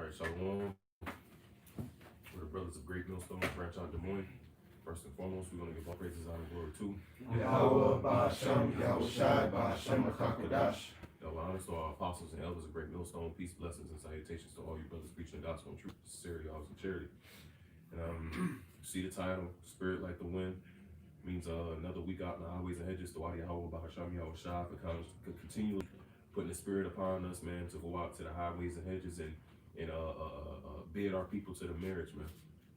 All right, Shalom. We're the brothers of Great Millstone, branch out Des Moines. First and foremost, we're going to give all praises, honor, and glory to Yahweh, Ba'ashem, Yahushai, Ba'ashem, Rakakadash. all honors to our apostles and elders of Great Millstone. Peace, blessings, and salutations to all you brothers preaching the gospel and truth, sincerity, always in charity. And see the title, Spirit Like the Wind, means another week out in the highways and hedges. To Yahweh, Ba'ashem, Yahushai, for continually putting the Spirit upon us, man, to go out to the highways and hedges and bid our people to the marriage, man.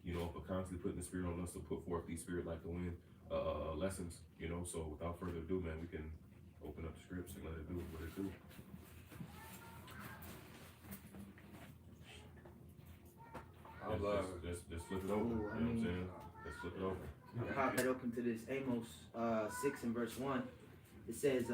You know, for constantly putting the Spirit on us to put forth these Spirit Like the Wind lessons, you know. So without further ado, man, we can open up the scripts and let it do what it do. Just flip it over. You know what I'm saying? Let's flip it over. I'll pop it open to this Amos 6 and verse 1. It says,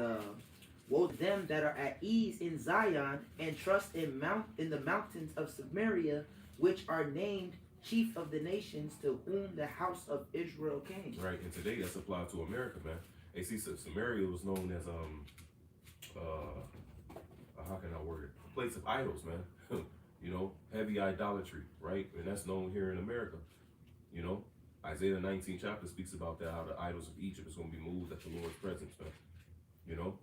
woe to them that are at ease in Zion and trust in the mountains of Samaria, which are named chief of the nations, to whom the house of Israel came. Right, and today that's applied to America, man. Hey, see, Samaria was known as how can I word it? A place of idols, man. You know, heavy idolatry, right? And that's known here in America. You know, Isaiah 19 chapter speaks about that, how the idols of Egypt is going to be moved at the Lord's presence, man. You know,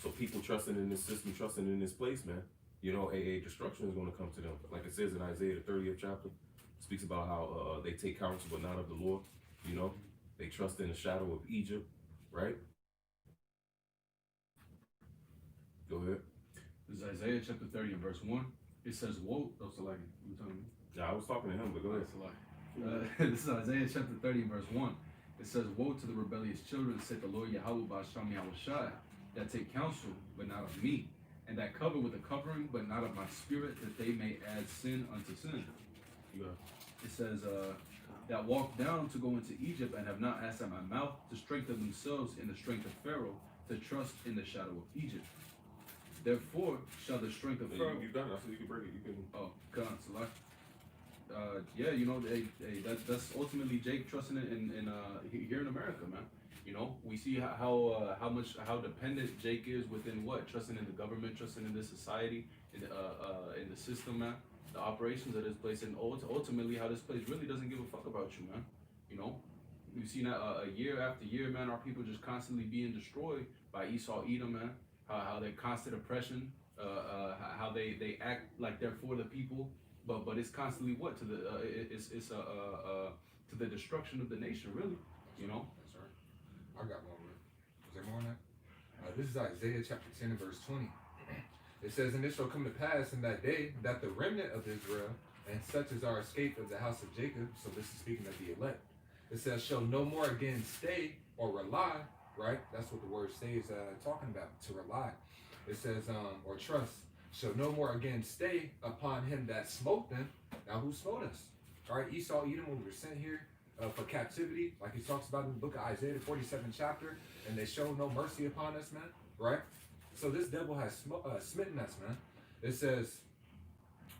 so people trusting in this system, trusting in this place, man. You know, a destruction is going to come to them. Like it says in Isaiah the 30th chapter, it speaks about how they take counsel but not of the Lord. You know, they trust in the shadow of Egypt, right? Go ahead. This is Isaiah chapter 30 and verse 1. It says, woe, oh, Salaki, you talking to me? Yeah, I was talking to him, but go ahead. Salaki. This is Isaiah chapter 30 and verse 1. It says, woe to the rebellious children, said the Lord Yahweh Ba'ashem Yahushai, that take counsel, but not of me, and that cover with a covering, but not of my spirit, that they may add sin unto sin. Yeah. It says, that walk down to go into Egypt and have not asked at my mouth to strengthen themselves in the strength of Pharaoh, to trust in the shadow of Egypt. Therefore shall the strength of Pharaoh. You've done it. I said you can break it. You can. Oh, God, Salaki. Yeah, you know, that's ultimately Jake trusting in here in America, man. You know, we see how dependent Jake is within what, trusting in the government, trusting in this society, in the system, man, the operations of this place, and ultimately how this place really doesn't give a fuck about you, man. You know, we've seen that year after year, man. Our people just constantly being destroyed by Esau, Edom, man. How they constant oppression, how they act like they're for the people. But it's constantly what to the to the destruction of the nation, really. You know. That's right. I got one more. Is there more on that? This is Isaiah chapter 10 and verse 20. It says, and it shall come to pass in that day that the remnant of Israel, and such as are escaped of the house of Jacob, so this is speaking of the elect, it says, shall no more again stay or rely, right? That's what the word stay is talking about, to rely. It says, or trust, shall no more again stay upon him that smote them. Now, who smote us? All right, Esau, Edom, when we were sent here for captivity, like he talks about in the book of Isaiah, the 47th chapter, and they show no mercy upon us, man, right? So this devil has smitten us, man. It says,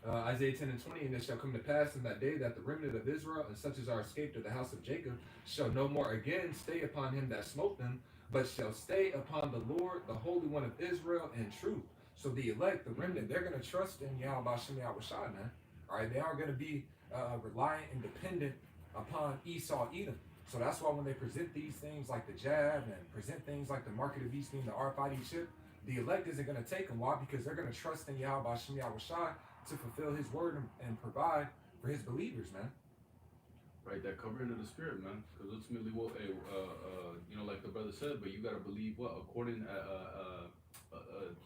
Isaiah 10 and 20, and it shall come to pass in that day that the remnant of Israel, and such as are escaped of the house of Jacob, shall no more again stay upon him that smote them, but shall stay upon the Lord, the Holy One of Israel, in truth. So the elect, the remnant, they're going to trust in Yahweh Ba'ashem Yahushai, man. All right, they are going to be reliant and dependent upon Esau, Edom. So that's why when they present these things like the jab and present things like the mark of the beast being the RFID chip, the elect isn't going to take them. Why? Because they're going to trust in Yahweh Ba'ashem Yahushai to fulfill his word and provide for his believers, man. Right, that covering of the spirit, man. Because ultimately, what, you know, like the brother said, but you gotta believe what, according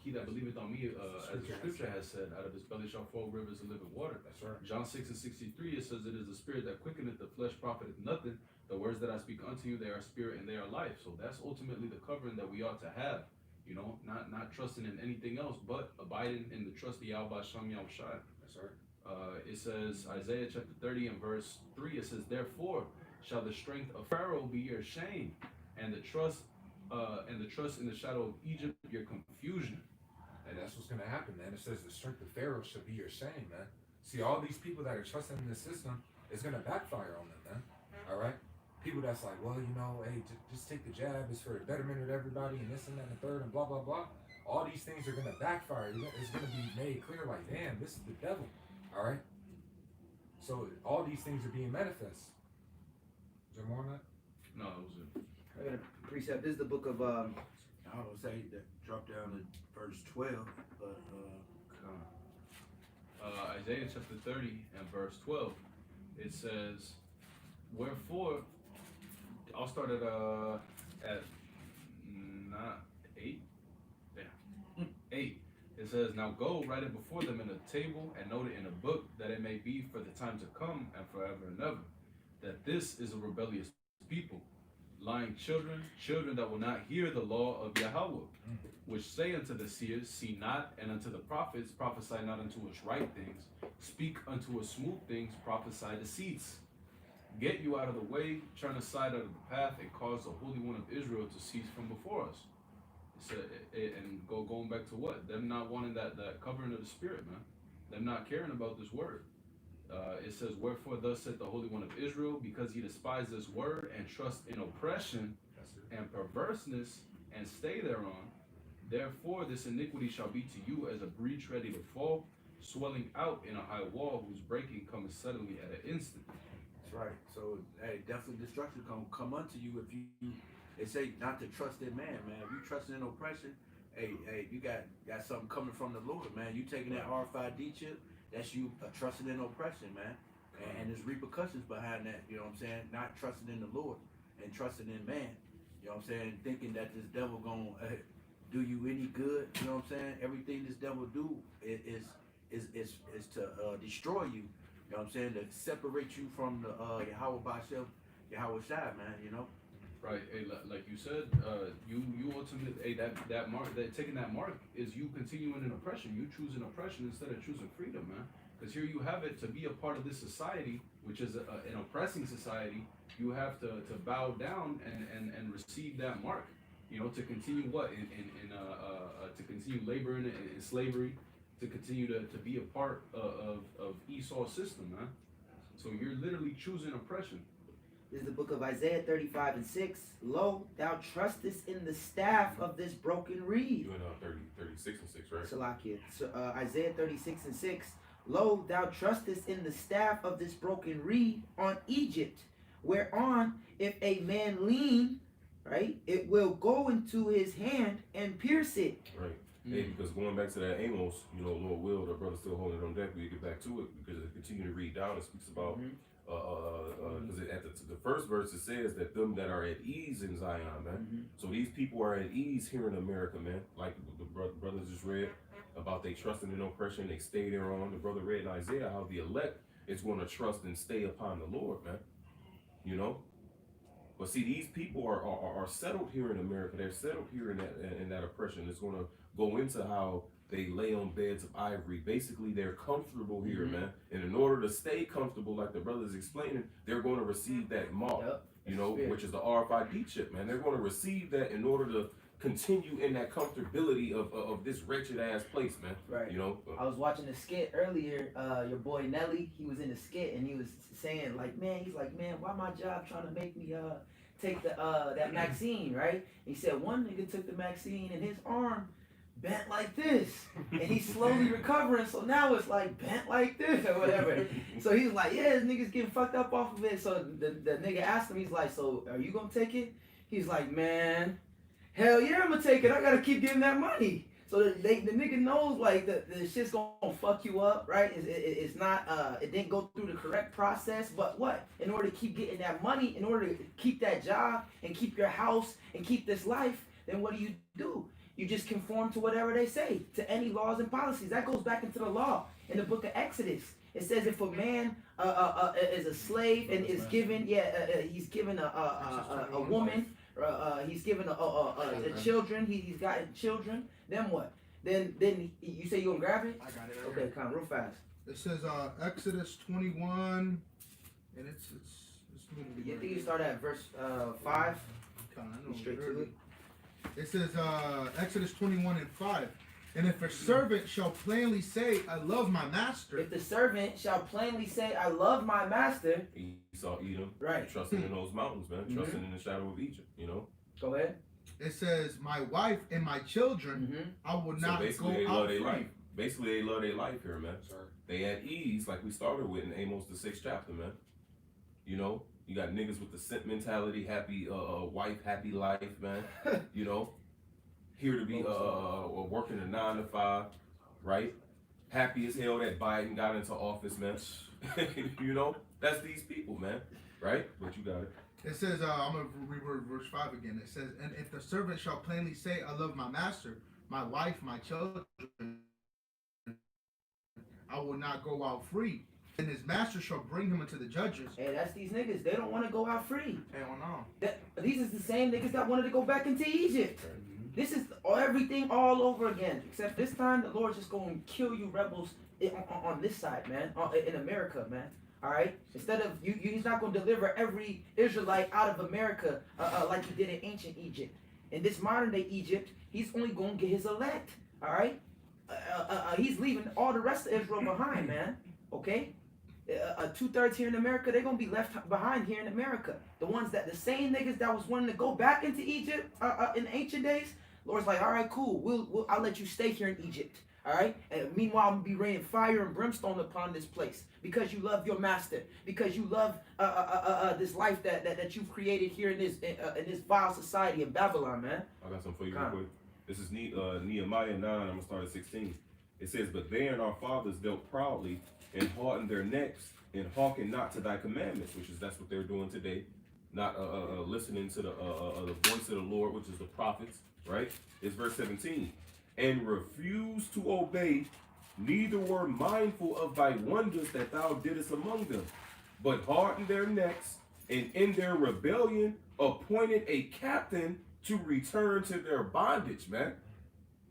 he that believeth on me, as the scripture has said, out of his belly shall flow rivers of living water. That's right. John 6 and 63, it says, it is the spirit that quickeneth, the flesh profiteth nothing. The words that I speak unto you, they are spirit and they are life. So that's ultimately the covering that we ought to have. You know, not trusting in anything else, but abiding in the trust of Yahweh Ba'ashem Yahushai. That's right. It says, Isaiah chapter 30 and verse 3, it says, therefore shall the strength of Pharaoh be your shame, and the trust in the shadow of Egypt your confusion. And that's what's going to happen, man. It says the strength of Pharaoh shall be your shame, man. See, all these people that are trusting in this system, it's going to backfire on them, man. All right? People that's like, well, you know, hey, just take the jab. It's for the betterment of everybody and this and that and the third and blah, blah, blah. All these things are going to backfire. It's going to be made clear like, damn, this is the devil. All right. So all these things are being manifest. Is there more on that? No, it was it. I got a precept. This is the book of I would say that drop down to verse 12, but Isaiah chapter 30 and verse 12. It says, "Wherefore," I'll start at not 8. Yeah, 8. It says, "Now go, write it before them in a table, and note it in a book, that it may be for the time to come and forever and ever, that this is a rebellious people, lying children, children that will not hear the law of Yahweh, which say unto the seers, see not, and unto the prophets, prophesy not unto us right things, speak unto us smooth things, prophesy deceits. Get you out of the way, turn aside out of the path, and cause the Holy One of Israel to cease from before us." So, and going back to what? Them not wanting that covering of the Spirit, man. Them not caring about this word. It says, "Wherefore thus said the Holy One of Israel, because ye despise this word, and trust in oppression and perverseness, and stay thereon, therefore this iniquity shall be to you as a breach ready to fall, swelling out in a high wall, whose breaking cometh suddenly at an instant." that's right. So, hey, definitely destruction gonna come unto you if you. They say not to trust in man, man. If you trust in oppression, hey, you got something coming from the Lord, man. You taking that RFID chip, that's you trusting in oppression, man. And there's repercussions behind that. You know what I'm saying? Not trusting in the Lord and trusting in man. You know what I'm saying? Thinking that this devil gonna do you any good. You know what I'm saying? Everything this devil do is to destroy you. You know what I'm saying? To separate you from the Yahweh Bashel, Yahweh Shai, man. You know. Right, hey, like you said, you ultimately, hey, that mark, that taking that mark is you continuing in oppression. You choosing oppression instead of choosing freedom, man. Because here you have it, to be a part of this society, which is an oppressing society. You have to bow down and receive that mark. You know, to continue what to continue laboring in slavery, to continue to be a part of Esau's system, man. So you're literally choosing oppression. This is the book of Isaiah 35 and 6. Lo, thou trustest in the staff of this broken reed. You in 36 and 6, right? Salakia. So, Isaiah 36 and 6. Lo, thou trustest in the staff of this broken reed on Egypt, whereon if a man lean, right, it will go into his hand and pierce it. Right. Hey, because going back to that Amos, you know, Lord will, the brother's still holding it on deck. We get back to it because it continue to read down. It speaks about because at the first verse it says that them that are at ease in Zion, man. So these people are at ease here in America, man. Like the brothers just read about they trusting in oppression, they stay there on. The brother read in Isaiah how the elect is going to trust and stay upon the Lord, man. You know. But see, these people are settled here in America. They're settled here in that oppression. It's going to go into how they lay on beds of ivory. Basically, they're comfortable here, man. And in order to stay comfortable, like the brother's explaining, they're going to receive that mark, you know, which is the RFID chip, man. They're going to receive that in order to continue in that comfortability of this wretched ass place, man. Right. You know. I was watching a skit earlier. Your boy Nelly, he was in the skit and he was saying like, man, why my job trying to make me take the that vaccine, right? He said one nigga took the vaccine and his arm bent like this, and he's slowly recovering. So now it's like bent like this or whatever. So he's like, yeah, this nigga's getting fucked up off of it. So the nigga asked him, he's like, so are you gonna take it? He's like, man, hell yeah, I'm gonna take it. I gotta keep getting that money. So the nigga knows like the shit's gonna fuck you up, right? It's not it didn't go through the correct process, but what? In order to keep getting that money, in order to keep that job and keep your house and keep this life, then what do? You just conform to whatever they say, to any laws and policies. That goes back into the law in the book of Exodus. It says if a man is a slave and is given, he's given a woman, he's given a children, he's gotten children, then what? Then you say you gonna grab it? I got it. Okay, come real fast. It says Exodus 21, and it's literally. You right think you here. start at verse 5? I know Straight to early. it. It says Exodus 21 and 5. And if a servant shall plainly say, I love my master. If the servant shall plainly say, I love my master. Esau Edom, Right. trusting in those mountains, man. Trusting in the shadow of Egypt, you know. Go ahead. It says, my wife and my children, I will So not basically, go they out love their free. life. Basically, they love their life here, man. Sorry. They at ease, like we started with in Amos the 6th chapter, man. You know, you got niggas with the simp mentality, happy wife, happy life, man. You know, here to be working a 9 to 5, right? Happy as hell that Biden got into office, man. You know, that's these people, man, right? But you got it. It says, I'm going to read verse 5 again. It says, and if the servant shall plainly say, I love my master, my wife, my children, I will not go out free. And his master shall bring him into the judges. Hey, that's these niggas. They don't want to go out free. Hell no. These is the same niggas that wanted to go back into Egypt. This is everything all over again. Except this time, the Lord's just going to kill you rebels on this side, man. In America, man. All right? Instead of, he's not going to deliver every Israelite out of America like he did in ancient Egypt. In this modern day Egypt, he's only going to get his elect. All right? He's leaving all the rest of Israel behind, man. Okay? 2/3 here in America, they're gonna be left behind here in America. The same niggas that was wanting to go back into Egypt in ancient days. Lord's like, all right, cool. I'll let you stay here in Egypt. All right. And meanwhile, I'm gonna be raining fire and brimstone upon this place because you love your master, because you love this life that you've created here in this vile society of Babylon, man. I got something for you real quick. This is Nehemiah 9. I'm gonna start at 16. It says, but they and our fathers dealt proudly and hardened their necks and hearkened not to thy commandments, that's what they're doing today, not listening to the voice of the Lord, which is the prophets, right? It's verse 17, and refused to obey, neither were mindful of thy wonders that thou didst among them, but hardened their necks, and in their rebellion appointed a captain to return to their bondage, man.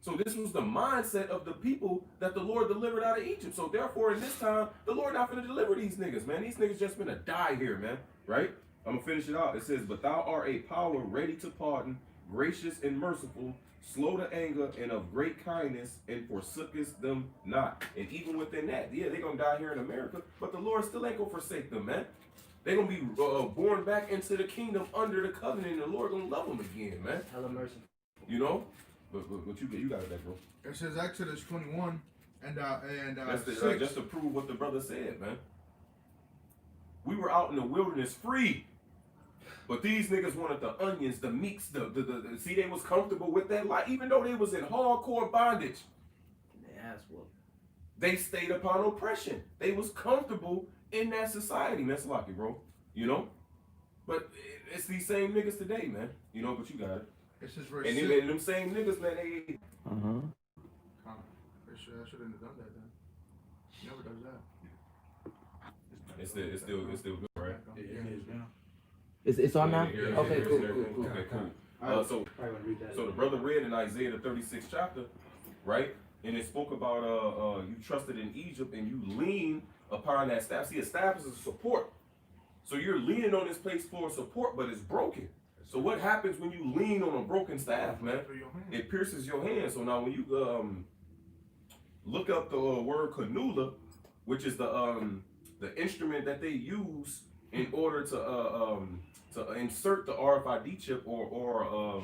So this was the mindset of the people that the Lord delivered out of Egypt. So therefore, in this time, the Lord not going to deliver these niggas, man. These niggas just gonna die here, man. Right? I'm going to finish it out. It says, but thou art a power ready to pardon, gracious and merciful, slow to anger, and of great kindness, and forsookest them not. And even within that, yeah, they're going to die here in America, but the Lord still ain't going to forsake them, man. They're going to be born back into the kingdom under the covenant, and the Lord going to love them again, man. Hella mercy. You know? But you got it back, bro. It says Exodus 21 and That's 6. just to prove what the brother said, man. We were out in the wilderness free, but these niggas wanted the onions, the meats, see, they was comfortable with that life, even though they was in hardcore bondage. They stayed upon oppression. They was comfortable in that society. That's lucky, bro. You know, but it's these same niggas today, man. You know, but you got it. This is verse And 6. them same niggas, man, they. I shouldn't have done that then. Never does that. It's still good, right? Yeah, it is now. It's on now? Yeah, Okay, cool. Okay, cool. So the brother read in Isaiah the 36th chapter, right? And it spoke about you trusted in Egypt and you lean upon that staff. See, a staff is a support. So you're leaning on this place for support, but it's broken. So what happens when you lean on a broken staff, man? It pierces your hand. So now when you look up the word cannula, which is the instrument that they use in order to insert the RFID chip or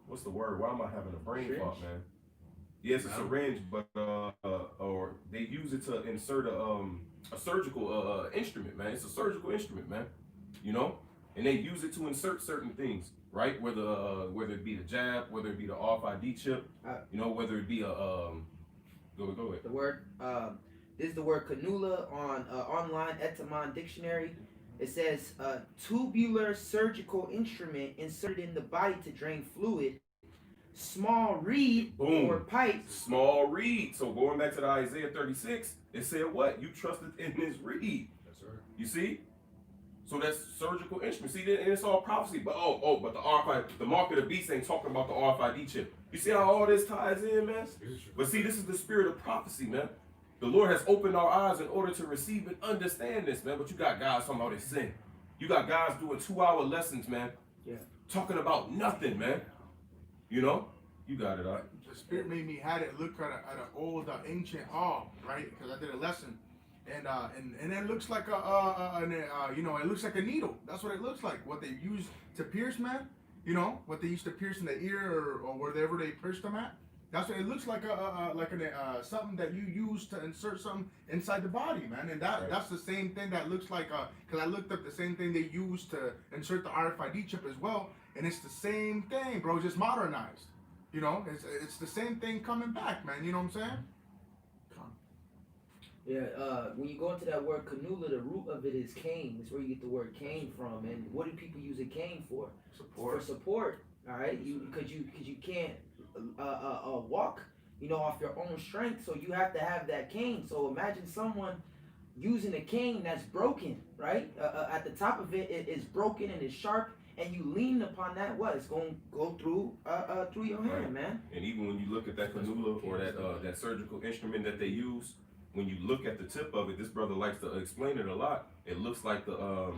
what's the word? Why am I having a brain fart, man? Yes, a syringe, but or they use it to insert a surgical instrument, man. It's a surgical instrument, man. You know. And they use it to insert certain things, right? Whether it be the jab, whether it be the RFID chip, you know, whether it be a go ahead. The word this is the word cannula on online Etamon dictionary. It says tubular surgical instrument inserted in the body to drain fluid, small reed or pipe. Small reed. So going back to the Isaiah 36, it said what? You trusted in this reed. That's right. You see? So that's surgical instrument. See, and it's all prophecy. But but the RFID, the mark of the beast ain't talking about the RFID chip. You see how all this ties in, man? But see, this is the spirit of prophecy, man. The Lord has opened our eyes in order to receive and understand this, man. But you got guys talking about his sin. You got guys doing 2-hour lessons, man. Yeah. Talking about nothing, man. You know? You got it, all right? The spirit made me had it look at an old ancient hall, right? Because I did a lesson. And it looks like it looks like a needle. That's what it looks like. What they use to pierce, man. You know what they used to pierce in the ear or wherever they pierced them at. That's what it looks like. Something that you use to insert something inside the body, man. And that's the same thing that looks like. Because I looked up the same thing they use to insert the RFID chip as well, and it's the same thing, bro. Just modernized. You know, it's the same thing coming back, man. You know what I'm saying? Yeah, when you go into that word canula, the root of it is cane. That's where you get the word cane from. And what do people use a cane for? Support. For support. All right, because you can't walk, you know, off your own strength. So you have to have that cane. So imagine someone using a cane that's broken, right? At the top of it, it is broken and it's sharp, and you lean upon that. What? It's going to go through your hand, Right. man. And even when you look at that cannula or that surgical instrument that they use, when you look at the tip of it, this brother likes to explain it a lot. It looks like the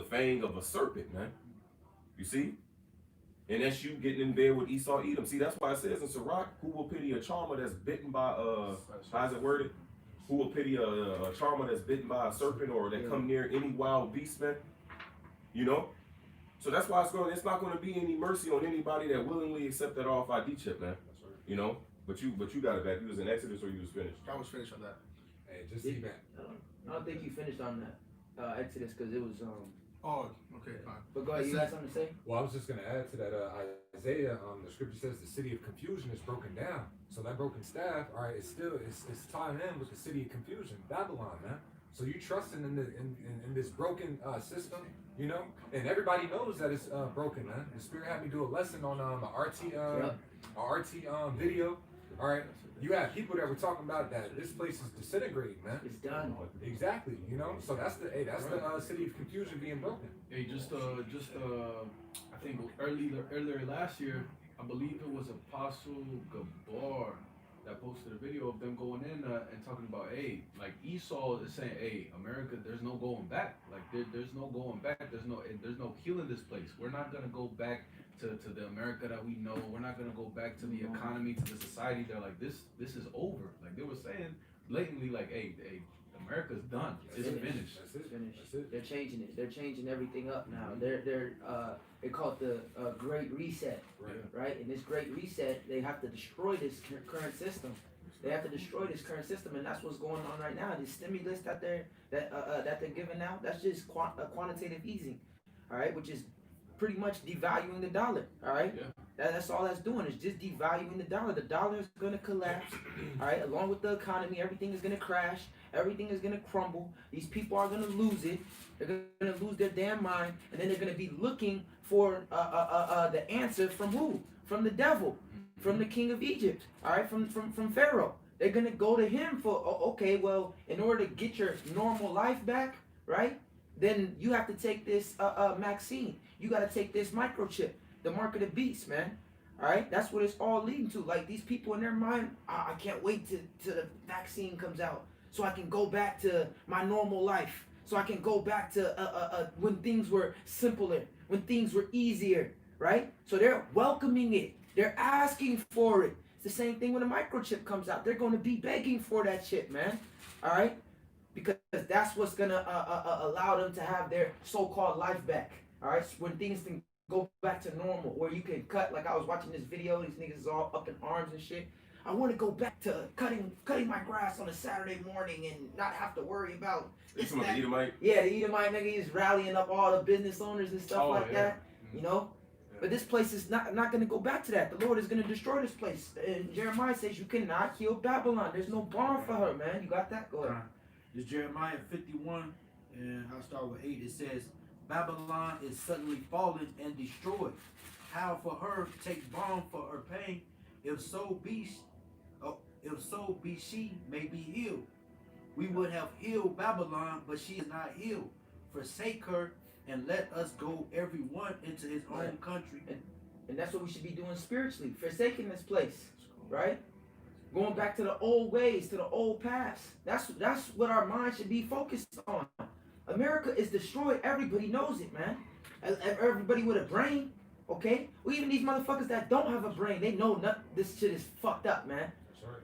fang of a serpent, man. You see? And that's you getting in bed with Esau Edom. See, that's why it says in Sirach, who will pity a charmer that's bitten by how's it worded? Who will pity a charmer that's bitten by a serpent or that come near any wild beast, man? You know? So that's why it's not gonna be any mercy on anybody that willingly accept that RFID chip, man. That's right. You know? But you got it back. You was in Exodus or you was finished? I was finished on that. Hey, just even. I don't think you finished on that Exodus because it was Oh, okay, fine. But go ahead, you got something to say? Well, I was just going to add to that. Isaiah, the scripture says the city of confusion is broken down. So that broken staff, all right, it's tying in with the city of confusion, Babylon, man. So you trusting in this broken system, you know, and everybody knows that it's broken, man. The Spirit had me do a lesson on a RT video. All right, you have people that were talking about that this place is disintegrating, man. It's done. Exactly, you know. So that's the city of confusion being broken. Hey, I think earlier last year, I believe it was Apostle Gabar that posted a video of them going in and talking about, hey, like Esau is saying, hey, America, there's no going back. Like there's no going back. There's no healing this place. We're not gonna go back to the America that we know. We're not gonna go back to the economy, to the society. They're like, this is over. Like they were saying blatantly, like, hey, America's done. It's finished. That's it. Finished. That's it. They're changing it. They're changing everything up now. They call it the Great Reset, right? And this Great Reset, they have to destroy this current system. They have to destroy this current system, and that's what's going on right now. This stimulus that they're giving out, that's just quantitative easing, all right, which is pretty much devaluing the dollar, all right. Yeah. That's all that's doing is just devaluing the dollar. The dollar is going to collapse, all right. Along with the economy, everything is going to crash. Everything is going to crumble. These people are going to lose it. They're going to lose their damn mind, and then they're going to be looking for the answer from who? From the devil, from the king of Egypt, all right, from Pharaoh. They're going to go to him for, okay, well, in order to get your normal life back, right, then you have to take this vaccine. You got to take this microchip, the mark of the beast, man. All right, that's what it's all leading to. Like these people in their mind, I can't wait till the vaccine comes out so I can go back to my normal life. So I can go back to when things were simpler, when things were easier, right? So they're welcoming it. They're asking for it. It's the same thing when a microchip comes out. They're going to be begging for that shit, man. All right? Because that's what's going to allow them to have their so-called life back. All right? When things can go back to normal, where you can cut, like I was watching this video, these niggas is all up in arms and shit. I want to go back to cutting my grass on a Saturday morning and not have to worry about You talking about the Edomite? Yeah, the Edomite nigga is rallying up all the business owners and stuff like that. You know? But this place is not going to go back to that. The Lord is going to destroy this place. And Jeremiah says you cannot kill Babylon. There's no barn for her, man. You got that? Go ahead. This Jeremiah 51, and I'll start with 8. It says, Babylon is suddenly fallen and destroyed. How for her take balm for her pain, if so be she may be healed. We would have healed Babylon, but she is not healed. Forsake her and let us go every one into his own country. And that's what we should be doing spiritually. Forsaking this place, right? Going back to the old ways, to the old past. That's what our mind should be focused on. America is destroyed. Everybody knows it, man. Everybody with a brain, okay? Well, even these motherfuckers that don't have a brain, they know this shit is fucked up, man.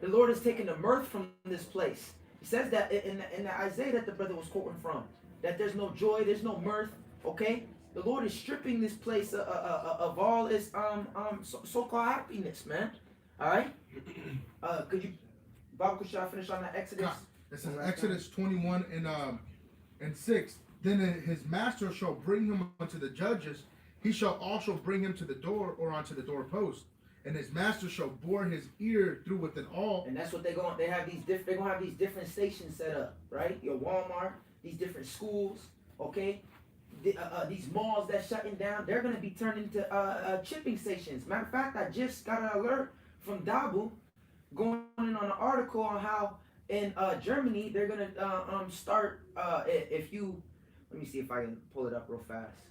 The Lord is taking the mirth from this place. He says that in the Isaiah that the brother was quoting from, that there's no joy, there's no mirth, okay? The Lord is stripping this place of all its so-called happiness, man. All right. Could you, Bob, could I finish on that Exodus? It says Exodus 21 and 6. Then his master shall bring him unto the judges. He shall also bring him to the door or onto the doorpost. And his master shall bore his ear through with it all. And that's what they're going. They have these they're gonna have these different stations set up, right? Your Walmart, these different schools, okay. These malls that shutting down, they're gonna be turned into chipping stations. Matter of fact, I just got an alert from Dabu, going in on an article on how in Germany they're gonna start. If you let me see if I can pull it up real fast.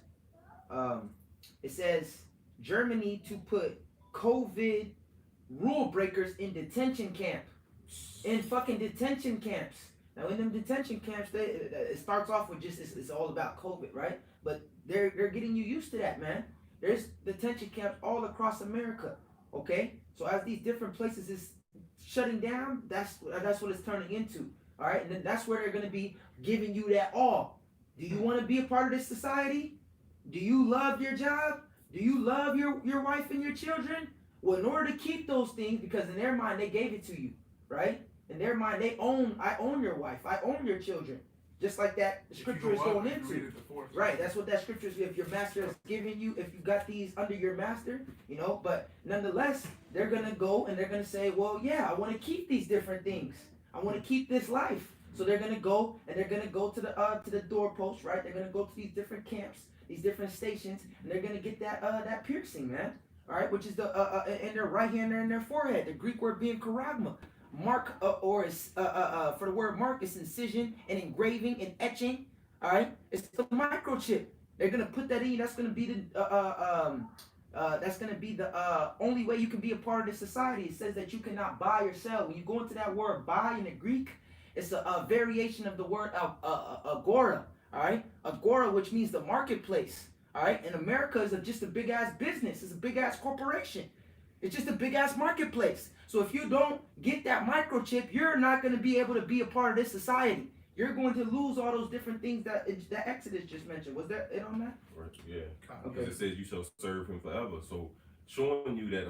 It says Germany to put COVID rule breakers in detention camp, in fucking detention camps. Now in them detention camps, it starts off with just it's all about COVID, right? But they're getting you used to that, man. There's detention camps all across America. Okay, so as these different places is shutting down, that's what it's turning into. All right, and then that's where they're gonna be giving you that all. Do you want to be a part of this society? Do you love your job? Do you love your wife and your children? Well, in order to keep those things, because in their mind they gave it to you, right? In their mind I own your wife, I own your children. Just like that the scripture is going into. Right, that's what that scripture is. If your master is giving you, if you got these under your master, you know, but nonetheless, they're gonna go and they're gonna say, well, yeah, I want to keep these different things. I want to keep this life. So they're gonna go and they're gonna go to the doorpost, right? They're gonna go to these different camps, these different stations, and they're gonna get that piercing, man. All right, which is the in their right hand or in their forehead. The Greek word being charagma. Mark for the word mark is incision and engraving and etching. All right, it's the microchip. They're gonna put that in. That's gonna be the only way you can be a part of this society. It says that you cannot buy or sell. When you go into that word buy in the Greek, it's a variation of the word agora. All right, agora, which means the marketplace. All right, and America is just a big ass business. It's a big ass corporation. It's just a big ass marketplace. So if you don't get that microchip, you're not going to be able to be a part of this society. You're going to lose all those different things that Exodus just mentioned. Was there it on that? Right. Yeah. Okay. Because it says you shall serve him forever. So showing you that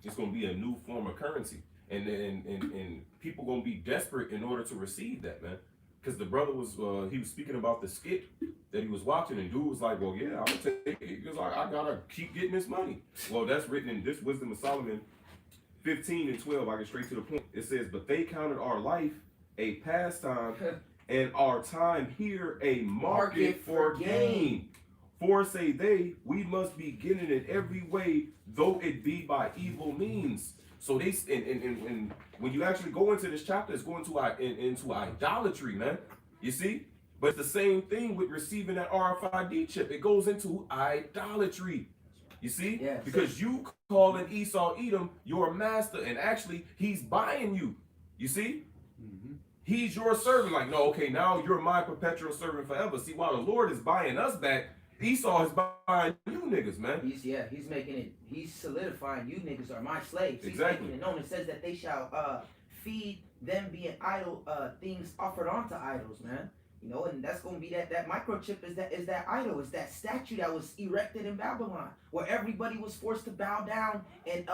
it's going to be a new form of currency, and people going to be desperate in order to receive that, man. Because the brother was he was speaking about the skit that he was watching, and dude was like, well, yeah, I'm gonna take it because I gotta keep getting this money. Well, that's written in this Wisdom of Solomon 15:12. I get straight to the point. It says, but they counted our life a pastime and our time here a market for gain. For say they, we must be getting it every way, though it be by evil means. So they and when you actually go into this chapter, it's going to into idolatry, man. You see, but it's the same thing with receiving that RFID chip. It goes into idolatry. You see, yes. Because you calling Esau Edom your master, and actually he's buying you. You see, he's your servant. Like, no, okay, now you're my perpetual servant forever. See, while the Lord is buying us back, Esau is buying you niggas, man. He's making it. He's solidifying you niggas are my slaves. He's Exactly. making it known. It says that they shall feed them being idol things offered onto idols, man. You know, and that's gonna be that microchip is that idol, is that statue that was erected in Babylon, where everybody was forced to bow down and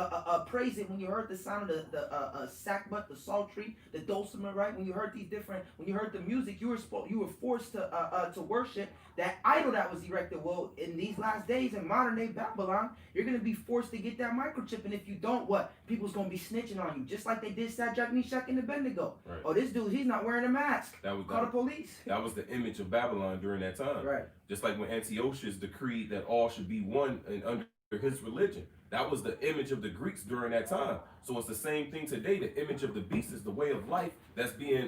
praise it when you heard the sound of the sackbut, the psaltery, the dulcimer, right? When you heard the music, you were forced to worship that idol that was erected. Well, in these last days in modern day Babylon, you're gonna be forced to get that microchip, and if you don't, what? People's gonna be snitching on you, just like they did Shadrach, Meshach, and Abednego. Right. Oh, this dude, he's not wearing a mask. Call the police. That was the image of Babylon during that time. Right. Just like when Antiochus decreed that all should be one and under his religion. That was the image of the Greeks during that time. So it's the same thing today. The image of the beast is the way of life that's being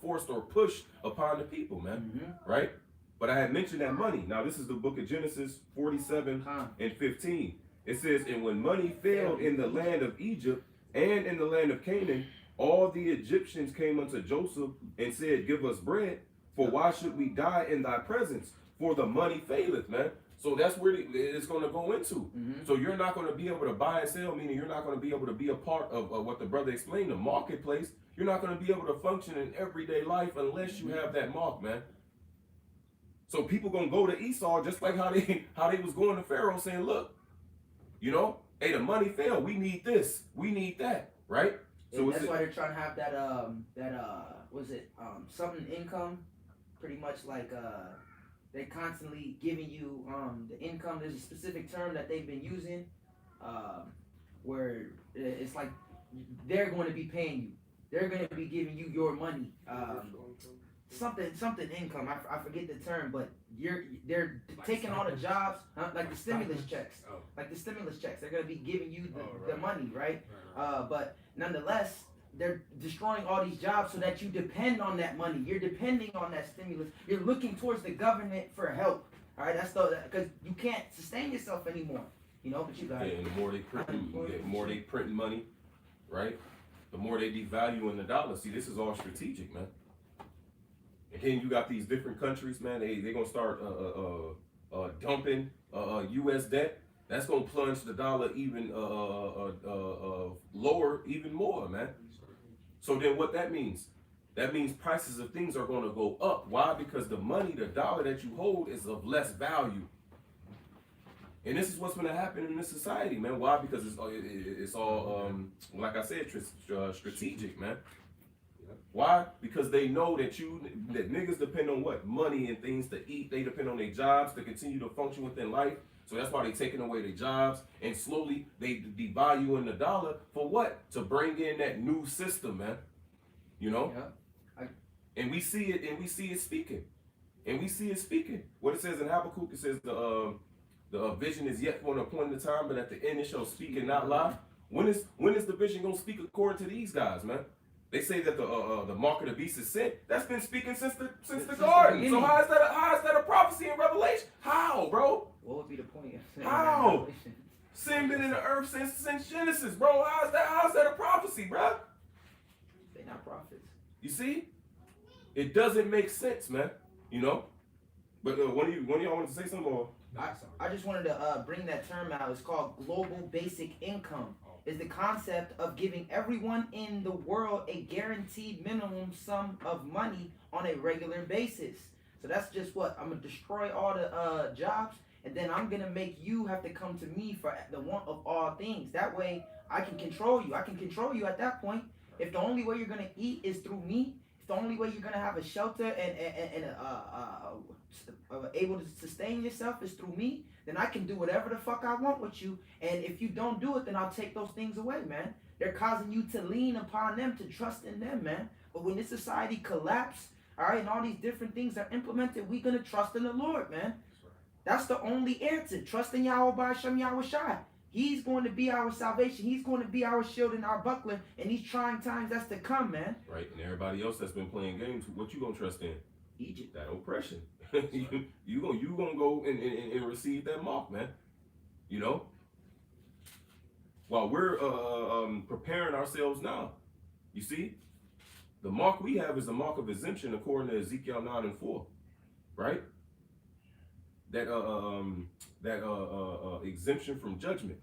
forced or pushed upon the people, man. Right? But I had mentioned that money. Now this is the book of Genesis 47 and 15. It says, and when money failed in the land of Egypt and in the land of Canaan, all the Egyptians came unto Joseph and said, give us bread, for why should we die in thy presence? For the money faileth, man. So that's where it's going to go into. So you're not going to be able to buy and sell, meaning you're not going to be able to be a part of what the brother explained, the marketplace. You're not going to be able to function in everyday life unless you have that mark, man. So people going to go to Esau just like how they was going to Pharaoh saying, look, you know, Hey, the money failed. We need this. We need that. Right? And it's that's why they're trying to have was it something income, pretty much like they're constantly giving you the income. There's a specific term that they've been using, where it's like they're going to be paying you. They're going to be giving you your money. Something income. I forget the term, but they're taking all the jobs, like the stimulus checks. Oh. Like the stimulus checks, they're gonna be giving you the right. money, right? Right. But nonetheless, they're destroying all these jobs so that you depend on that money. You're depending on that stimulus. You're looking towards the government for help. All right, that's because you can't sustain yourself anymore. You know, but you got Yeah, it. and the more they printing money, right? The more they devaluing the dollar. See, this is all strategic, man. And then you got these different countries, man. They gonna start dumping U.S. debt. That's gonna plunge the dollar even lower, even more, man. So then, what that means? That means prices of things are gonna go up. Why? Because the money, the dollar that you hold, is of less value. And this is what's gonna happen in this society, man. Why? Because it's all like I said, strategic, man. Why? Because they know that niggas depend on what? Money and things to eat. They depend on their jobs to continue to function within life. So that's why they taking away their jobs, and slowly they devaluing the dollar for what? To bring in that new system, man. You know? Yeah. And we see it, speaking. And we see it speaking. What it says in Habakkuk, it says the vision is yet for an appointed time, but at the end it shall speak and not lie. When is the vision gonna speak according to these guys, man? They say that the mark of the beast is sent. That's been speaking since the garden. So how is that a prophecy in Revelation? How, bro? What would be the point? How? Sin been in the earth since Genesis, bro. How's that a prophecy, bro? They're not prophets. You see, it doesn't make sense, man. You know. But one of y'all wanted to say something more? I just wanted to bring that term out. It's called global basic income. Is the concept of giving everyone in the world a guaranteed minimum sum of money on a regular basis. So that's just what I'm gonna destroy all the jobs, and then I'm gonna make you have to come to me for the want of all things. That way I can control you. I can control you at that point. If the only way you're gonna eat is through me, if the only way you're gonna have a shelter and able to sustain yourself is through me, then I can do whatever the fuck I want with you. And if you don't do it, then I'll take those things away, man. They're causing you to lean upon them, to trust in them, man. But when this society collapses, all right, and all these different things are implemented, we're gonna trust in the Lord, man. That's the only answer. Trust in Yahweh by Shem Yahweh Shai. He's going to be our salvation. He's going to be our shield and our buckler in these trying times that's to come, man. Right, and everybody else that's been playing games, what you gonna trust in? Egypt. That oppression. you gonna go and receive that mark, man. You know. While we're preparing ourselves now, you see, the mark we have is the mark of exemption according to Ezekiel 9:4, right? That exemption from judgment,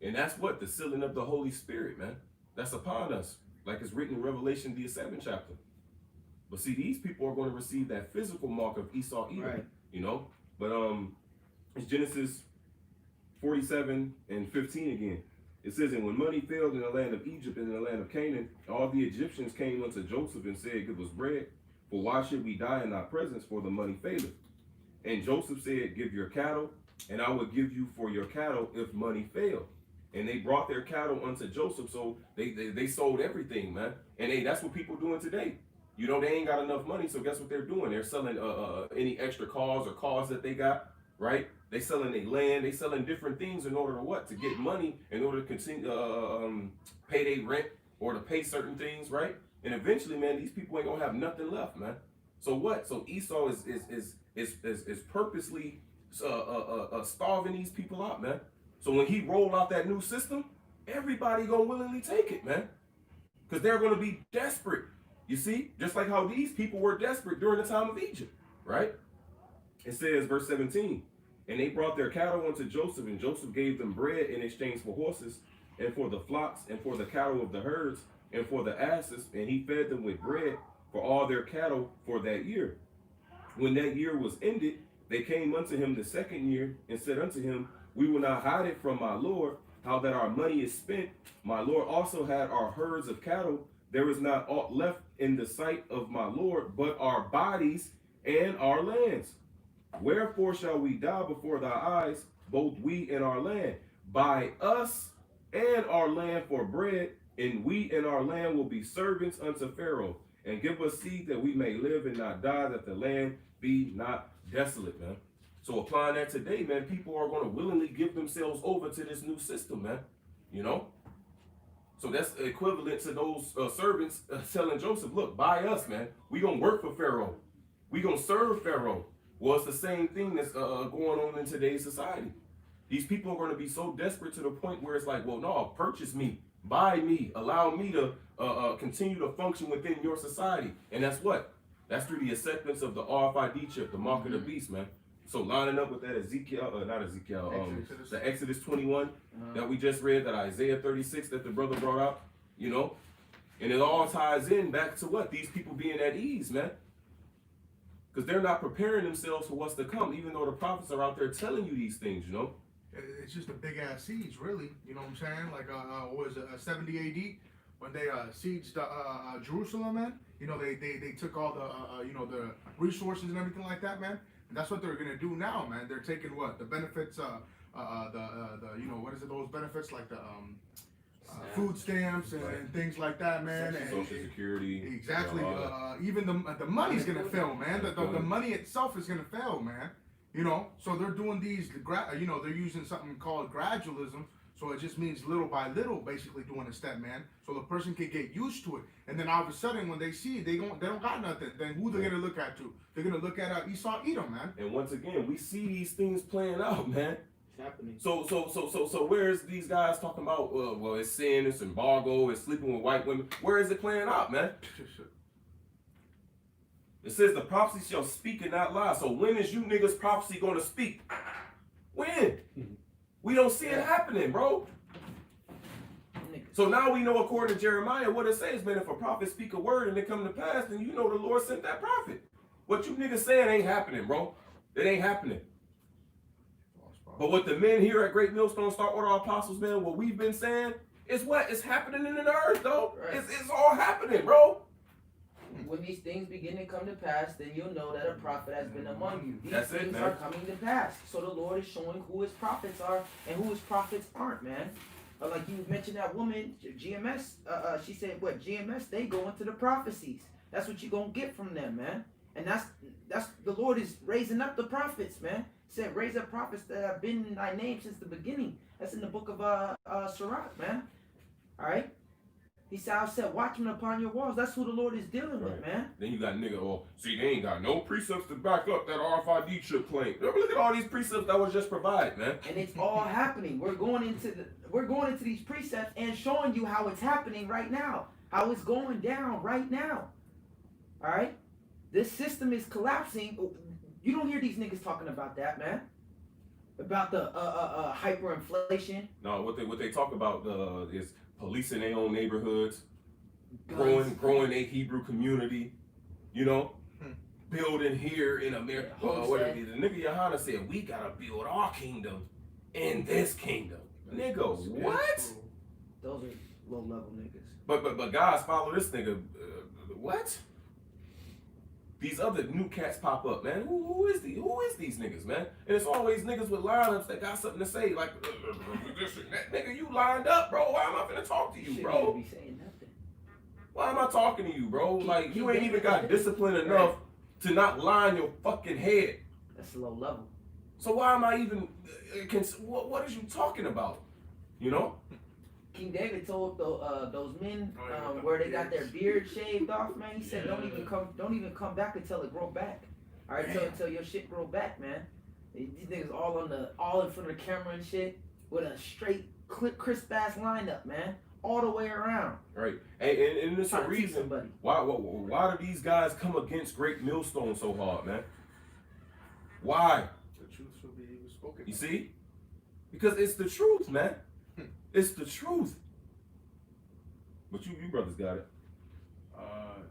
and that's what the sealing of the Holy Spirit, man. That's upon us, like it's written in Revelation the 7th chapter. But see, these people are going to receive that physical mark of Esau Edom, Right. you know. But it's Genesis 47:15 again. It says, and when money failed in the land of Egypt and in the land of Canaan, all the Egyptians came unto Joseph and said, give us bread, for why should we die in thy presence, for the money faileth? And Joseph said, give your cattle, and I will give you for your cattle if money fail. And they brought their cattle unto Joseph, so they sold everything, man. And that's what people doing today. You know, they ain't got enough money, so guess what they're doing? They're selling any extra cars or cars that they got, right? They selling their land, they selling different things in order to what? To get money, in order to continue pay their rent or to pay certain things, right? And eventually, man, these people ain't gonna have nothing left, man. So what? So Esau is purposely starving these people out, man. So when he rolled out that new system, everybody gonna willingly take it, man, because they're gonna be desperate. You see, just like how these people were desperate during the time of Egypt, right? It says, verse 17, and they brought their cattle unto Joseph, and Joseph gave them bread in exchange for horses, and for the flocks, and for the cattle of the herds, and for the asses, and he fed them with bread for all their cattle for that year. When that year was ended, they came unto him the second year, and said unto him, we will not hide it from my Lord, how that our money is spent. My Lord also had our herds of cattle. There is not aught left in the sight of my Lord, but our bodies and our lands. Wherefore shall we die before thy eyes, both we and our land? Buy us and our land for bread, and we and our land will be servants unto Pharaoh. And give us seed that we may live and not die, that the land be not desolate, man. So applying that today, man, people are going to willingly give themselves over to this new system, man. You know? So that's equivalent to those servants telling Joseph, look, buy us, man. We going to work for Pharaoh. We going to serve Pharaoh. Well, it's the same thing that's going on in today's society. These people are going to be so desperate to the point where it's like, well, no, purchase me, buy me, allow me to continue to function within your society. And that's what? That's through the acceptance of the RFID chip, the mark of the beast, man. So lining up with that the Exodus 21 that we just read, that Isaiah 36 that the brother brought out, you know, and it all ties in back to what? These people being at ease, man. Because they're not preparing themselves for what's to come, even though the prophets are out there telling you these things, you know. It's just a big ass siege, really. You know what I'm saying? Like, what was it, 70 AD when they sieged Jerusalem, man? You know, they took all the you know, the resources and everything like that, man. And that's what they're gonna do now, man. They're taking what the benefits, the you know, what is it? Those benefits like the food stamps and things like that, man. Social Security. Exactly. Even the money's gonna fail, man. The money itself is gonna fail, man. You know, so they're doing these, you know, they're using something called gradualism. So it just means little by little, basically doing a step, man. So the person can get used to it, and then all of a sudden, when they see it, they don't got nothing. Then who they're gonna look at to? They're gonna look at Esau, Edom, man. And once again, we see these things playing out, man. It's happening. So where's these guys talking about? Well, it's sin, it's embargo, it's sleeping with white women. Where is it playing out, man? It says the prophecy shall speak and not lie. So when is you niggas prophecy gonna speak? When? We don't see it happening, bro. So now we know, according to Jeremiah, what it says, man. If a prophet speak a word and it come to pass, then you know the Lord sent that prophet. What you niggas saying ain't happening, bro. It ain't happening. But what the men here at Great Millstone Star Order Apostles, man, what we've been saying is what is happening in the earth, though. Right. It's all happening, bro. When these things begin to come to pass, then you'll know that a prophet has been among you. These That's it, things man. are coming to pass. So the Lord is showing who his prophets are and who his prophets aren't, man. Like you mentioned that woman, GMS, she said, what, GMS, they go into the prophecies. That's what you're going to get from them, man. And that's the Lord is raising up the prophets, man. He said, raise up prophets that have been in thy name since the beginning. That's in the book of Sirach, man. All right? He said, I've set watchmen upon your walls. That's who the Lord is dealing with, man. Then you got nigga, oh, see, they ain't got no precepts to back up that RFID chip claim. Look at all these precepts that was just provided, man. And it's all happening. We're going into these precepts and showing you how it's happening right now. How it's going down right now. All right? This system is collapsing. You don't hear these niggas talking about that, man. About the hyperinflation. No, what they talk about is policing their own neighborhoods, growing a Hebrew community, you know, building here in America. What the nigga Yohana said, we gotta build our kingdom in this kingdom. Nigga, what? Those are low level niggas. But guys follow this nigga. What? These other new cats pop up, man. Who is these niggas, man? And it's always niggas with lineups that got something to say, like, nigga, you lined up, bro. Why am I finna talk to you, bro? Be saying nothing. Why am I talking to you, bro? Like, you ain't even got discipline enough to not line your fucking head. That's low level. So why am I even, what is you talking about? You know? King David told those men where they got their beard shaved off, man. He said, "Don't even come back until it grow back. All right, until your shit grow back, man." These niggas all in front of the camera and shit with a straight, crisp ass lineup, man, all the way around. Right, and it's a reason why do these guys come against Great Millstone so hard, man? Why? The truth should be spoken. You see? Because it's the truth, man. It's the truth. But you brothers got it.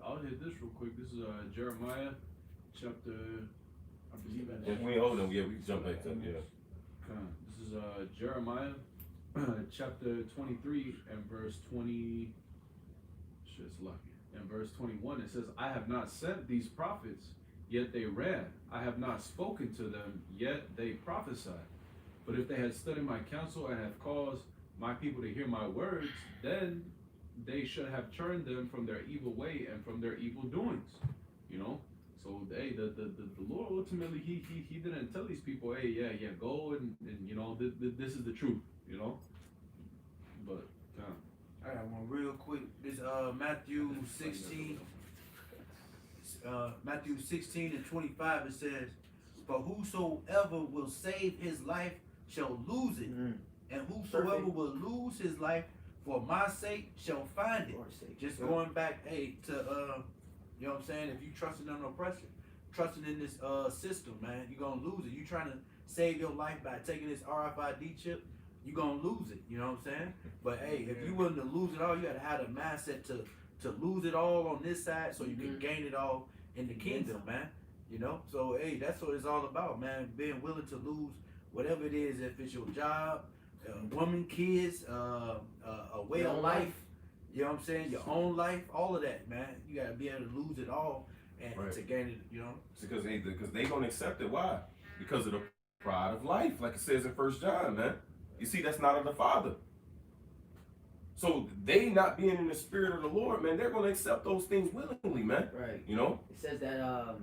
I'll hit this real quick. This is Jeremiah chapter, I believe. If we hold them, yeah, we can jump back to it, yeah. This is is Jeremiah chapter 23 and verse 20. Shit's lucky. In verse 21, it says, I have not sent these prophets, yet they ran. I have not spoken to them, yet they prophesied. But if they had stood in my counsel and have caused my people to hear my words, then they should have turned them from their evil way and from their evil doings. You know? So hey, the Lord ultimately he didn't tell these people, hey, yeah, go and you know, this is the truth, you know? But I got one real quick. This Matthew 16. Matthew 16 and 25, it says, for whosoever will save his life shall lose it, and whosoever Perfect. will lose his life for my sake shall find it. For our sake. Just going back, hey, to you know what I'm saying? If you trusting in oppression, trusting in this system, man, you're gonna lose it. You trying to save your life by taking this RFID chip, you're gonna lose it. You know what I'm saying? But hey, if you willing to lose it all, you gotta have a mindset to lose it all on this side so you can gain it all in the kingdom, man. You know? So hey, that's what it's all about, man. Being willing to lose whatever it is, if it's your job, woman, kids, a way Your of own life. life. You know what I'm saying? Your own life, all of that, man. You gotta be able to lose it all and Right. to gain it, you know. It's because they gonna accept it. Why? Because of the pride of life, like it says in 1 John, man. You see, that's not of the Father. So they not being in the spirit of the Lord, man, they're gonna accept those things willingly, man. Right. You know? It says that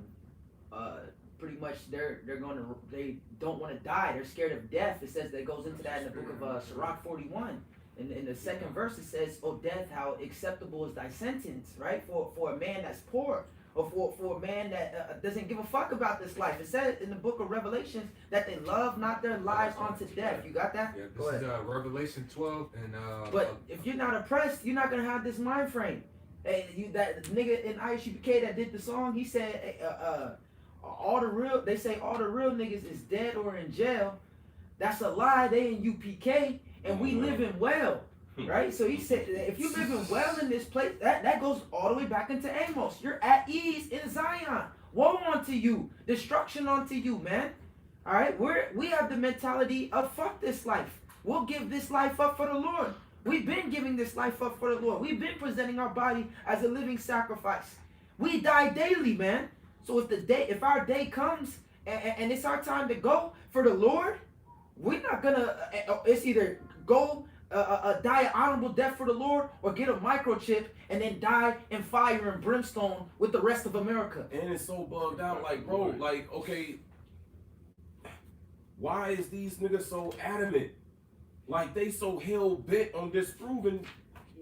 pretty much they don't want to die. They're scared of death. It says that goes into that in the book of Sirach 41. In the second verse it says, "O death, how acceptable is thy sentence," right? For a man that's poor, or for a man that doesn't give a fuck about this life. It says in the book of Revelations that they love not their lives unto death. You got that? Yeah, Go this ahead. is Revelation 12 and But if you're not oppressed, you're not gonna have this mind frame. Hey, that nigga in ISUPK that did the song, he said, they say all the real niggas is dead or in jail. That's a lie. They in UPK and we living well, right? So he said, if you living well in this place, that goes all the way back into Amos. You're at ease in Zion. Woe unto you, destruction unto you, man. All right, we have the mentality of fuck this life. We'll give this life up for the Lord. We've been giving this life up for the Lord. We've been presenting our body as a living sacrifice. We die daily, man. So if our day comes and it's our time to go for the Lord, we're not gonna. It's either go die an honorable death for the Lord, or get a microchip and then die in fire and brimstone with the rest of America. And it's so bugged out, like, bro, like, okay, why is these niggas so adamant? Like, they so hell bent on disproving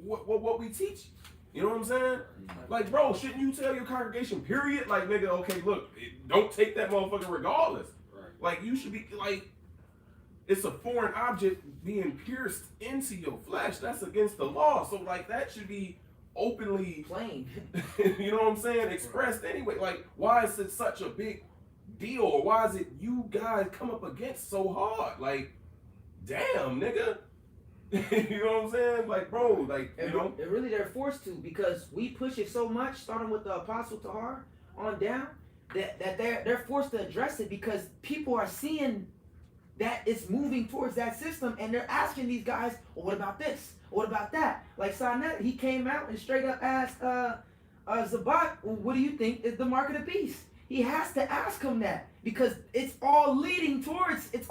what we teach. You know what I'm saying? Like, bro, shouldn't you tell your congregation, period? Like, nigga, okay, look, don't take that motherfucker regardless. Right. Like, you should be, like, it's a foreign object being pierced into your flesh. That's against the law. So, like, that should be openly, Plain. you know what I'm saying, expressed anyway. Like, why is it such a big deal? Or why is it you guys come up against so hard? Like, damn, nigga. You know what I'm saying? Like, bro, like, you know. And really they're forced to, because we push it so much, starting with the Apostle Tahar on down, that they're forced to address it, because people are seeing that it's moving towards that system, and they're asking these guys, well, what about this? What about that? Like Sanet, he came out and straight up asked Zabat, well, what do you think is the mark of the beast? He has to ask him that, because it's all leading towards this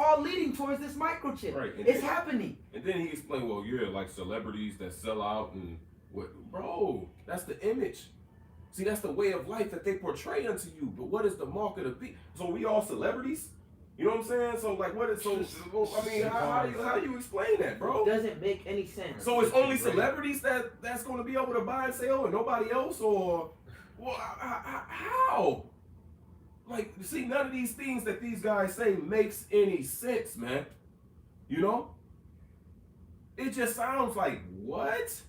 microchip. Right. It's happening. And then he explained, well, yeah, like celebrities that sell out and what, bro, that's the image. See, that's the way of life that they portray unto you. But what is the mark of the beast? So we all celebrities? You know what I'm saying? So like, what is, so, I mean, how do you explain that, bro? It doesn't make any sense. So it's only celebrities that's going to be able to buy and sell and nobody else? Or, well, how? Like, see, none of these things that these guys say makes any sense, man. You know? It just sounds like, what?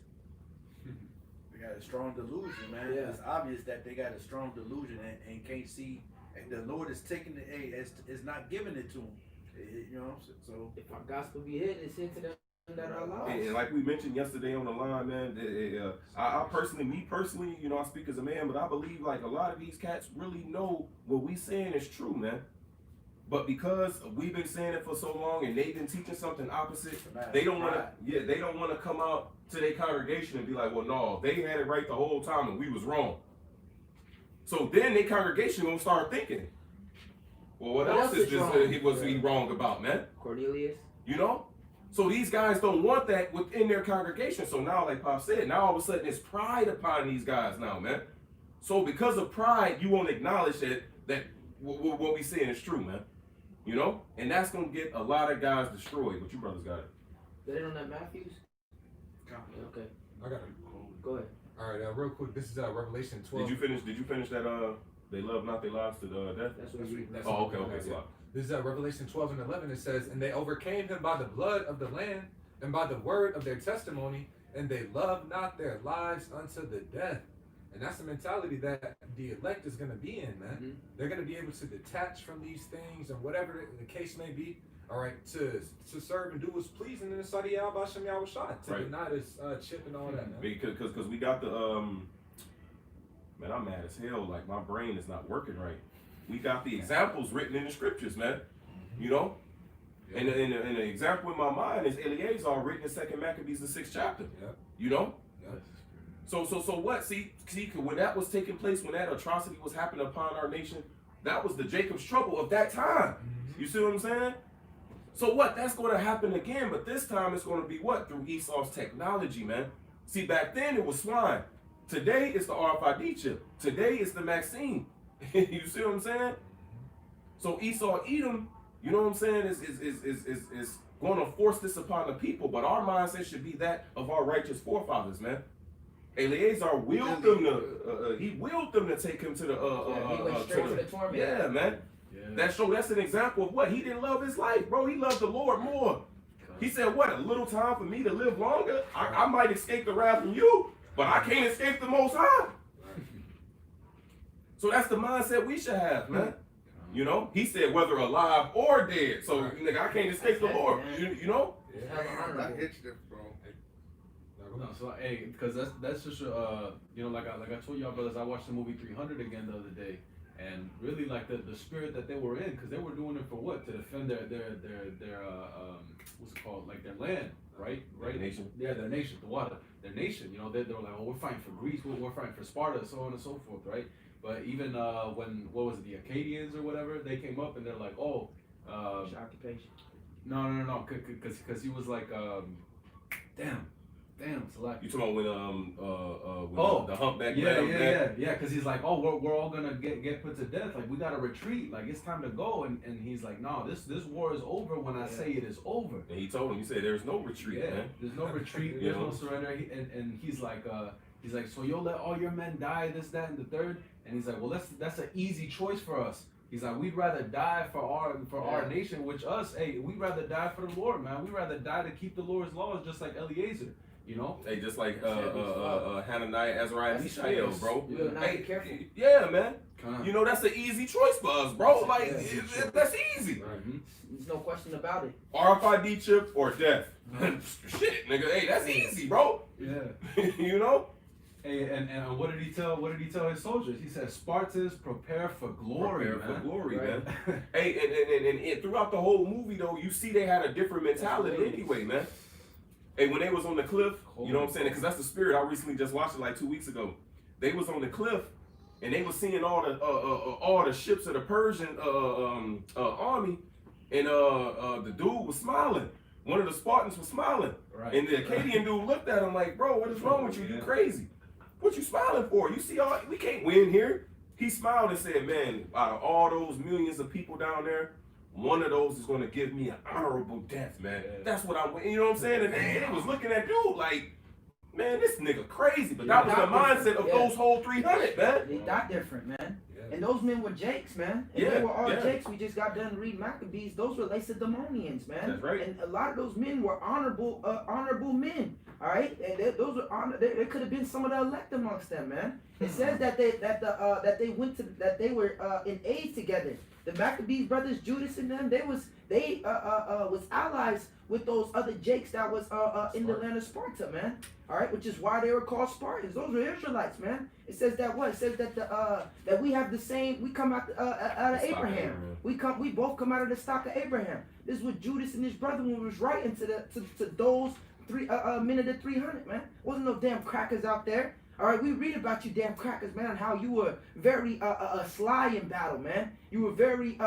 They got a strong delusion, man. Yeah. It's obvious that they got a strong delusion and can't see. And the Lord is taking it, it's not giving it to them. You know, so If our gospel be hidden, it's hid to them that are lost. And like we mentioned yesterday on the line, man, I personally, you know, I speak as a man, but I believe like a lot of these cats really know what we saying is true, man. But because we've been saying it for so long and they've been teaching something opposite, they don't want to. Yeah, they don't want to come out to their congregation and be like, well, no, they had it right the whole time and we was wrong. So then their congregation gonna start thinking, well, what else is he wrong about, man? Cornelius. You know? So these guys don't want that within their congregation. So now, like Pop said, now all of a sudden it's pride upon these guys now, man. So because of pride, you won't acknowledge that what we saying is true, man. You know? And that's going to get a lot of guys destroyed. But you brothers got it. Did it on that Matthews? Okay. I got it. Go ahead. All right, real quick. This is Revelation 12. Did you finish that, they love not their lives to death? That's what you That's Oh, what- okay. yeah. So, This is Revelation 12 and 11. It says, and they overcame him by the blood of the Lamb and by the word of their testimony, and they loved not their lives unto the death. And that's the mentality that the elect is going to be in, man. Mhm. They're going to be able to detach from these things and whatever the case may be, all right, to serve and do what's pleasing in the sight of Yahweh Hashem Yahweh Shai, to Right. deny this chip and all that, man. because we got the, man, I'm mad as hell. Like, my brain is not working right. We got the examples written in the scriptures, man. You know? Yeah. And the example in my mind is Eleazar written in 2 Maccabees, the 6th chapter. Yep. You know? Yep. So what? See, when that was taking place, when that atrocity was happening upon our nation, that was the Jacob's trouble of that time. You see what I'm saying? So what? That's going to happen again, but this time it's going to be what? Through Esau's technology, man. See, back then it was swine. Today it's the RFID chip. Today it's the Maxine. You see what I'm saying? So Esau Edom, you know what I'm saying, is going to force this upon the people, but our mindset should be that of our righteous forefathers, man. Eleazar willed them to, he willed them to take him to the, he went straight to the torment. Yeah, man. Yeah. That's an example of what? He didn't love his life, bro. He loved the Lord more. He said, what, a little time for me to live longer? I might escape the wrath from you, but I can't escape the Most High. So that's the mindset we should have, man. You know, he said whether alive or dead. So, nigga, I can't escape the Lord. You know? It's hella That honorable. hits different, bro. No, so hey, because that's just you know, like I told y'all brothers, I watched the movie 300 again the other day, and really like the spirit that they were in, because they were doing it for what? To defend their what's it called, like their land, right? Their nation. Yeah, their nation, the water, their nation. You know, they were like, oh, we're fighting for Greece, we're fighting for Sparta, so on and so forth, right? But even when what was it, the Acadians or whatever, they came up and they're like, oh, Occupation. no, because he was like, damn, Salaki. You talking about when Oh, the humpback Yeah, man? because he's like, oh, we're all gonna get put to death. Like, we gotta retreat. Like, it's time to go. And he's like, no, this war is over when I say it is over. And he told him, he said, there's no retreat, Yeah, man. there's no retreat. You There's no know? surrender. And he's like, so you'll let all your men die, this, that, and the third. And he's like, well, that's an easy choice for us. He's like, we'd rather die for our nation, which us, hey, we'd rather die for the Lord, man. We'd rather die to keep the Lord's laws, just like Eliezer. You know? Hey, just like Hananiah, Azariah, That's Mishael, serious. bro. You gotta Hey, be careful. yeah, man. Come You know, that's an easy choice for us, bro. Like, Yeah. that's easy. There's no question about it. RFID chip or death. Shit, nigga. Hey, that's easy, bro. Yeah. You know? Hey, and what did he tell his soldiers? He said, Spartans, prepare for glory, Prepare man. for glory, Right. man. Hey, and throughout the whole movie, though, you see they had a different mentality anyway, man. Hey, when they was on the cliff, you know what I'm saying? Because that's the spirit. I recently just watched it like 2 weeks ago. They was on the cliff, and they was seeing all the ships of the Persian army, and the dude was smiling. One of the Spartans was smiling, Right. and the Acadian dude looked at him like, "Bro, what is wrong with you? You crazy? What you smiling for? You see we can't win here." He smiled and said, "Man, out of all those millions of people down there, one of those is going to give me an honorable death, man. Yeah. That's what you know what I'm saying?" And they was looking at dude like, "Man, this nigga crazy." But that was the mindset of those whole 300, man. They died different, man. Yeah. And those men were Jakes, man. And Yeah, they were all yeah. Jakes. We just got done reading Maccabees. Those were Lacedaemonians, man. That's right. And a lot of those men were honorable men. All right, and those were there could have been some of the elect amongst them, man. It says that they were in aid together. The Maccabees brothers, Judas and them, they was allies with those other Jakes that was in the land of Sparta, man. All right, which is why they were called Spartans. Those were Israelites, man. It says that what? It says that that we have the same. We come out of The stock of Abraham. Abraham. We both come out of the stock of Abraham. This is what Judas and his brother was writing to those three men of the 300, man. Wasn't no damn crackers out there. All right, we read about you damn crackers, man, how you were very sly in battle, man. You were very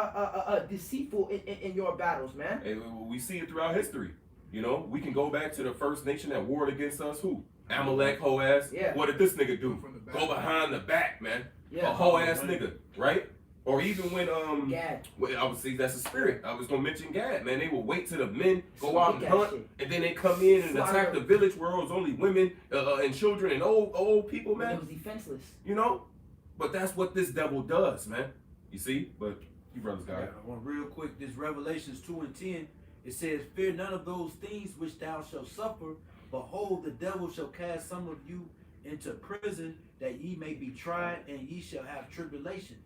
deceitful in your battles, man. Hey, we see it throughout history. You know, we can go back to the first nation that warred against us. Who? Amalek, hoe ass. Yeah. What did this nigga do? From the back. Go behind the back, man. Yeah. A hoe ass nigga, right? Or even when Gad. well, I would say that's a spirit. I was gonna mention Gad, man. They will wait till the men go Some out and big hunt, ass shit. and then they come in and Slaughter. attack the village where it was only women and children and old people, When it man. was defenseless. You know, but that's what this devil does, man. You see, but you brothers got it. Well, real quick, this Revelations 2:10, it says, "Fear none of those things which thou shalt suffer. Behold, the devil shall cast some of you into prison, that ye may be tried, and ye shall have tribulation.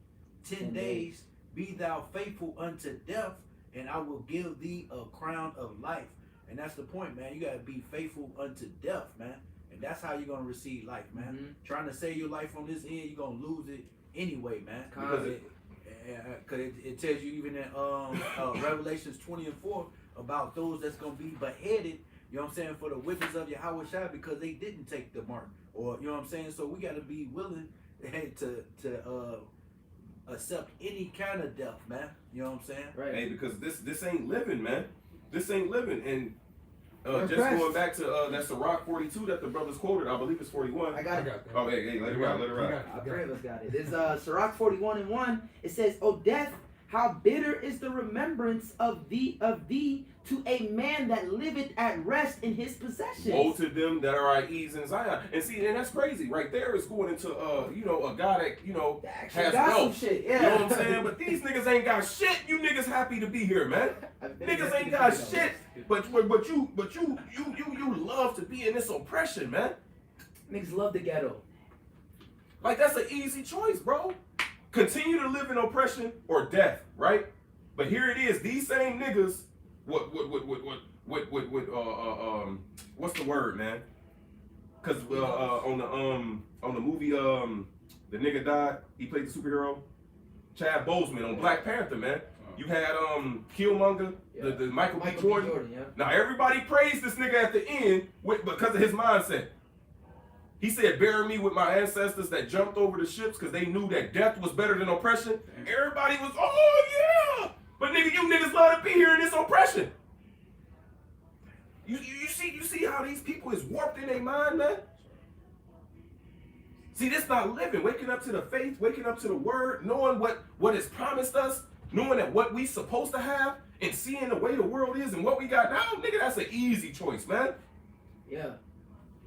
10 days. Be thou faithful unto death, and I will give thee a crown of life." And that's the point, man. You gotta be faithful unto death, man. And that's how you're gonna receive life, man. Mhm. Trying to save your life on this end, you're gonna lose it anyway, man. Because Because it tells you even in Revelations 20:4 about those that's gonna be beheaded. You know what I'm saying, for the witness of Yahweh Shai, because they didn't take the mark, or you know what I'm saying. So we got to be willing to accept any kind of death, man. You know what I'm saying? Right. Hey, because this ain't living, man. This ain't living. And We're just impressed. going back to that Sirach 42 that the brothers quoted, I believe it's 41. I got it. that. Oh, hey, let it ride, let it ride. Our three of us got it. It's Sirach 41:1. It says, "O death, how bitter is the remembrance of thee to a man that liveth at rest in his possessions." Woe to them that are at ease in Zion. And see, and that's crazy. Right there is going into you know, a guy that, you know, That actually has got some wealth. shit. You Yeah. know what I'm saying? But these niggas ain't got shit. You niggas happy to be here, man. Niggas ain't got shit. But you love to be in this oppression, man. Niggas love the ghetto. Like that's an easy choice, bro. Continue to live in oppression or death, right? But here it is. These same niggas, what's the word, man? Cause on the movie the nigga died. He played the superhero, Chad Boseman on Black Panther, man. You had Killmonger, Yeah. the Michael B. B. Jordan. Yeah. Now everybody praised this nigga at the end because of his mindset. He said, "Bury me with my ancestors that jumped over the ships because they knew that death was better than oppression." Everybody was, "Oh yeah," but nigga, you niggas love to be here in this oppression. You see how these people is warped in their mind, man. See, this not living, waking up to the faith, waking up to the word, knowing what is promised us, knowing that what we supposed to have, and seeing the way the world is and what we got now, nigga, that's an easy choice, man. Yeah.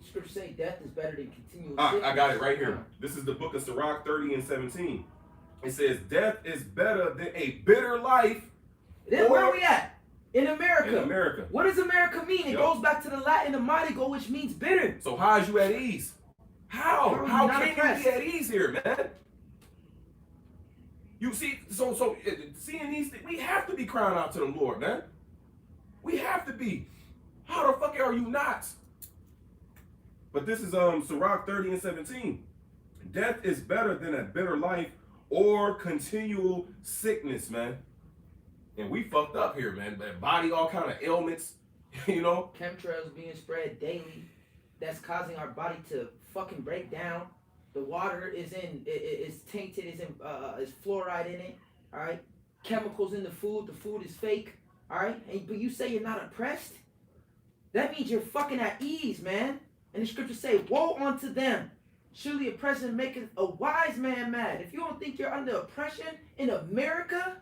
Scripture say death is better than continual I got it right here. This is the book of Sirach 30 and 17. It says, "Death is better than a bitter life Then where are we at? In America. in America." What does America mean? It Yep. goes back to the Latin imago, which means bitter. So how is you at ease? How How are you can not you oppressed? be at ease here, man? You see, so seeing these things, we have to be crying out to the Lord, man. We have to be. How the fuck are you not? But this is Sirach 30 and 17. "Death is better than a bitter life or continual sickness," man. And we fucked up here, man. Body, all kind of ailments, you know. Chemtrails being spread daily. That's causing our body to fucking break down. The water is tainted, is fluoride in it. All right. Chemicals in the food. The food is fake. All right. But you say you're not oppressed. That means you're fucking at ease, man. And the scriptures say, "Woe unto them! Surely oppression maketh a wise man mad." If you don't think you're under oppression in America,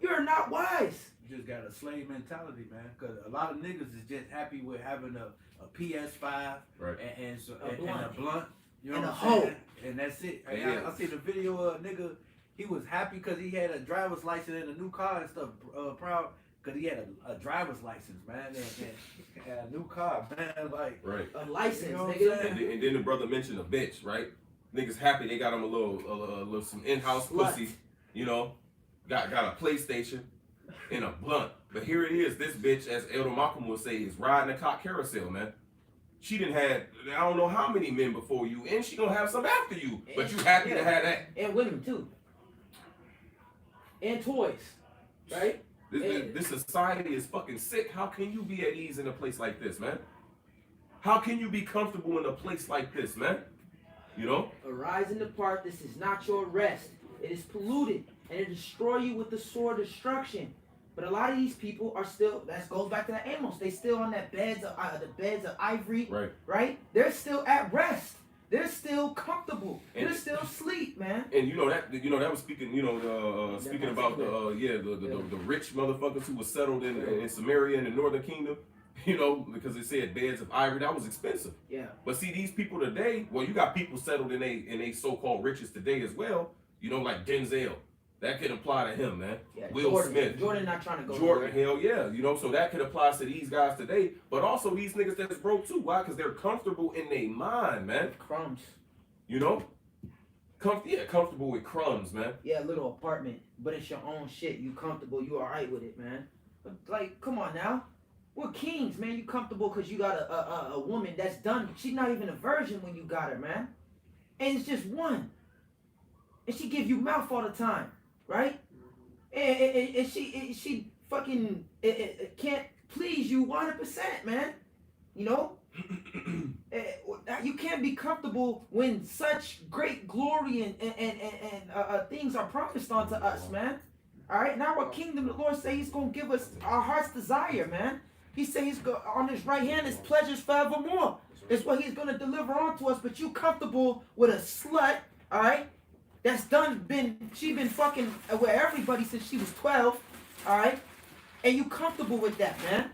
you're not wise. You just got a slave mentality, man. Because a lot of niggas is just happy with having a PS5 Right. and A a blunt. blunt. You know And what a I'm hoe. saying? And that's it. Yeah. I see the video of a nigga. He was happy because he had a driver's license and a new car and stuff. Proud because he had a driver's license, man, and a new car, man. Like, Right. A license, You know what I'm nigga. saying? And then the brother mentioned a bitch, right? Niggas happy they got him a little some in-house Slut. pussy, you know, got a PlayStation and a blunt. But here it is, this bitch, as Elder Malcolm would say, is riding a cock carousel, man. she didn't had I don't know how many men before you, and she gonna have some after you. But you happy to have that. And women too. And toys, right? This society is fucking sick. How can you be at ease in a place like this, man? How can you be comfortable in a place like this, man? You know? Arise and depart. This is not your rest. It is polluted, and it destroy you with the sword of destruction. But a lot of these people are still. That goes back to that Amos. They still on that beds of ivory, Right. right? They're still at rest. They're still comfortable. And- They're still asleep, man. And you know that was speaking speaking about the rich motherfuckers who were settled in Samaria in the northern kingdom, you know, because it said beds of ivory. That was expensive. Yeah. But see, these people today, well, you got people settled in a so-called riches today as well, you know, like Denzel. That could apply to him, man. Yeah. Will Jordan, Smith. Jordan not trying to go. Jordan, nowhere. hell yeah, you know, so that could apply to these guys today, but also these niggas that's broke too. Why? Because they're comfortable in their mind, man. Crumbs. You know, comfortable with crumbs, man. Yeah, little apartment, but it's your own shit. You comfortable? You all right with it, man? But like, come on now. We're kings, man. You comfortable because you got a woman that's done. She's not even a virgin when you got her, man. And it's just one. And she give you mouth all the time, right? And she fucking can't please you 100%, man. You know? You can't be comfortable when such great glory and things are promised unto us, man. All right, now our kingdom, the Lord say He's gonna give us our heart's desire, man. He said He's on His right hand is pleasures forevermore. It's what He's gonna deliver unto us. But you comfortable with a slut, all right? That's she been fucking with everybody since she was 12, all right? And you comfortable with that, man?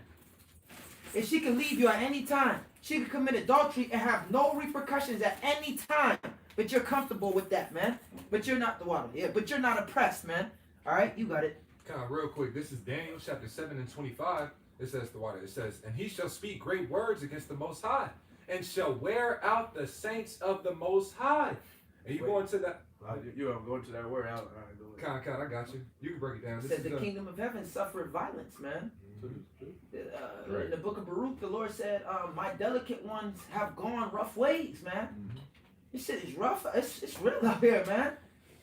And she can leave you at any time. She can commit adultery and have no repercussions at any time. But you're comfortable with that, man. But you're not the water. Yeah, but you're not oppressed, man. All right, you got it. Kind of real quick. This is Daniel chapter 7 and 25. It says the water. It says, and he shall speak great words against the Most High, and shall wear out the saints of the Most High. And you going to that? You are going to that word out. Kind, I got you. You can break it down. It This says is the kingdom of heaven suffered violence, man. Right. In the book of Baruch, the Lord said, my delicate ones have gone rough ways, man. This shit is rough. It's real out here, man.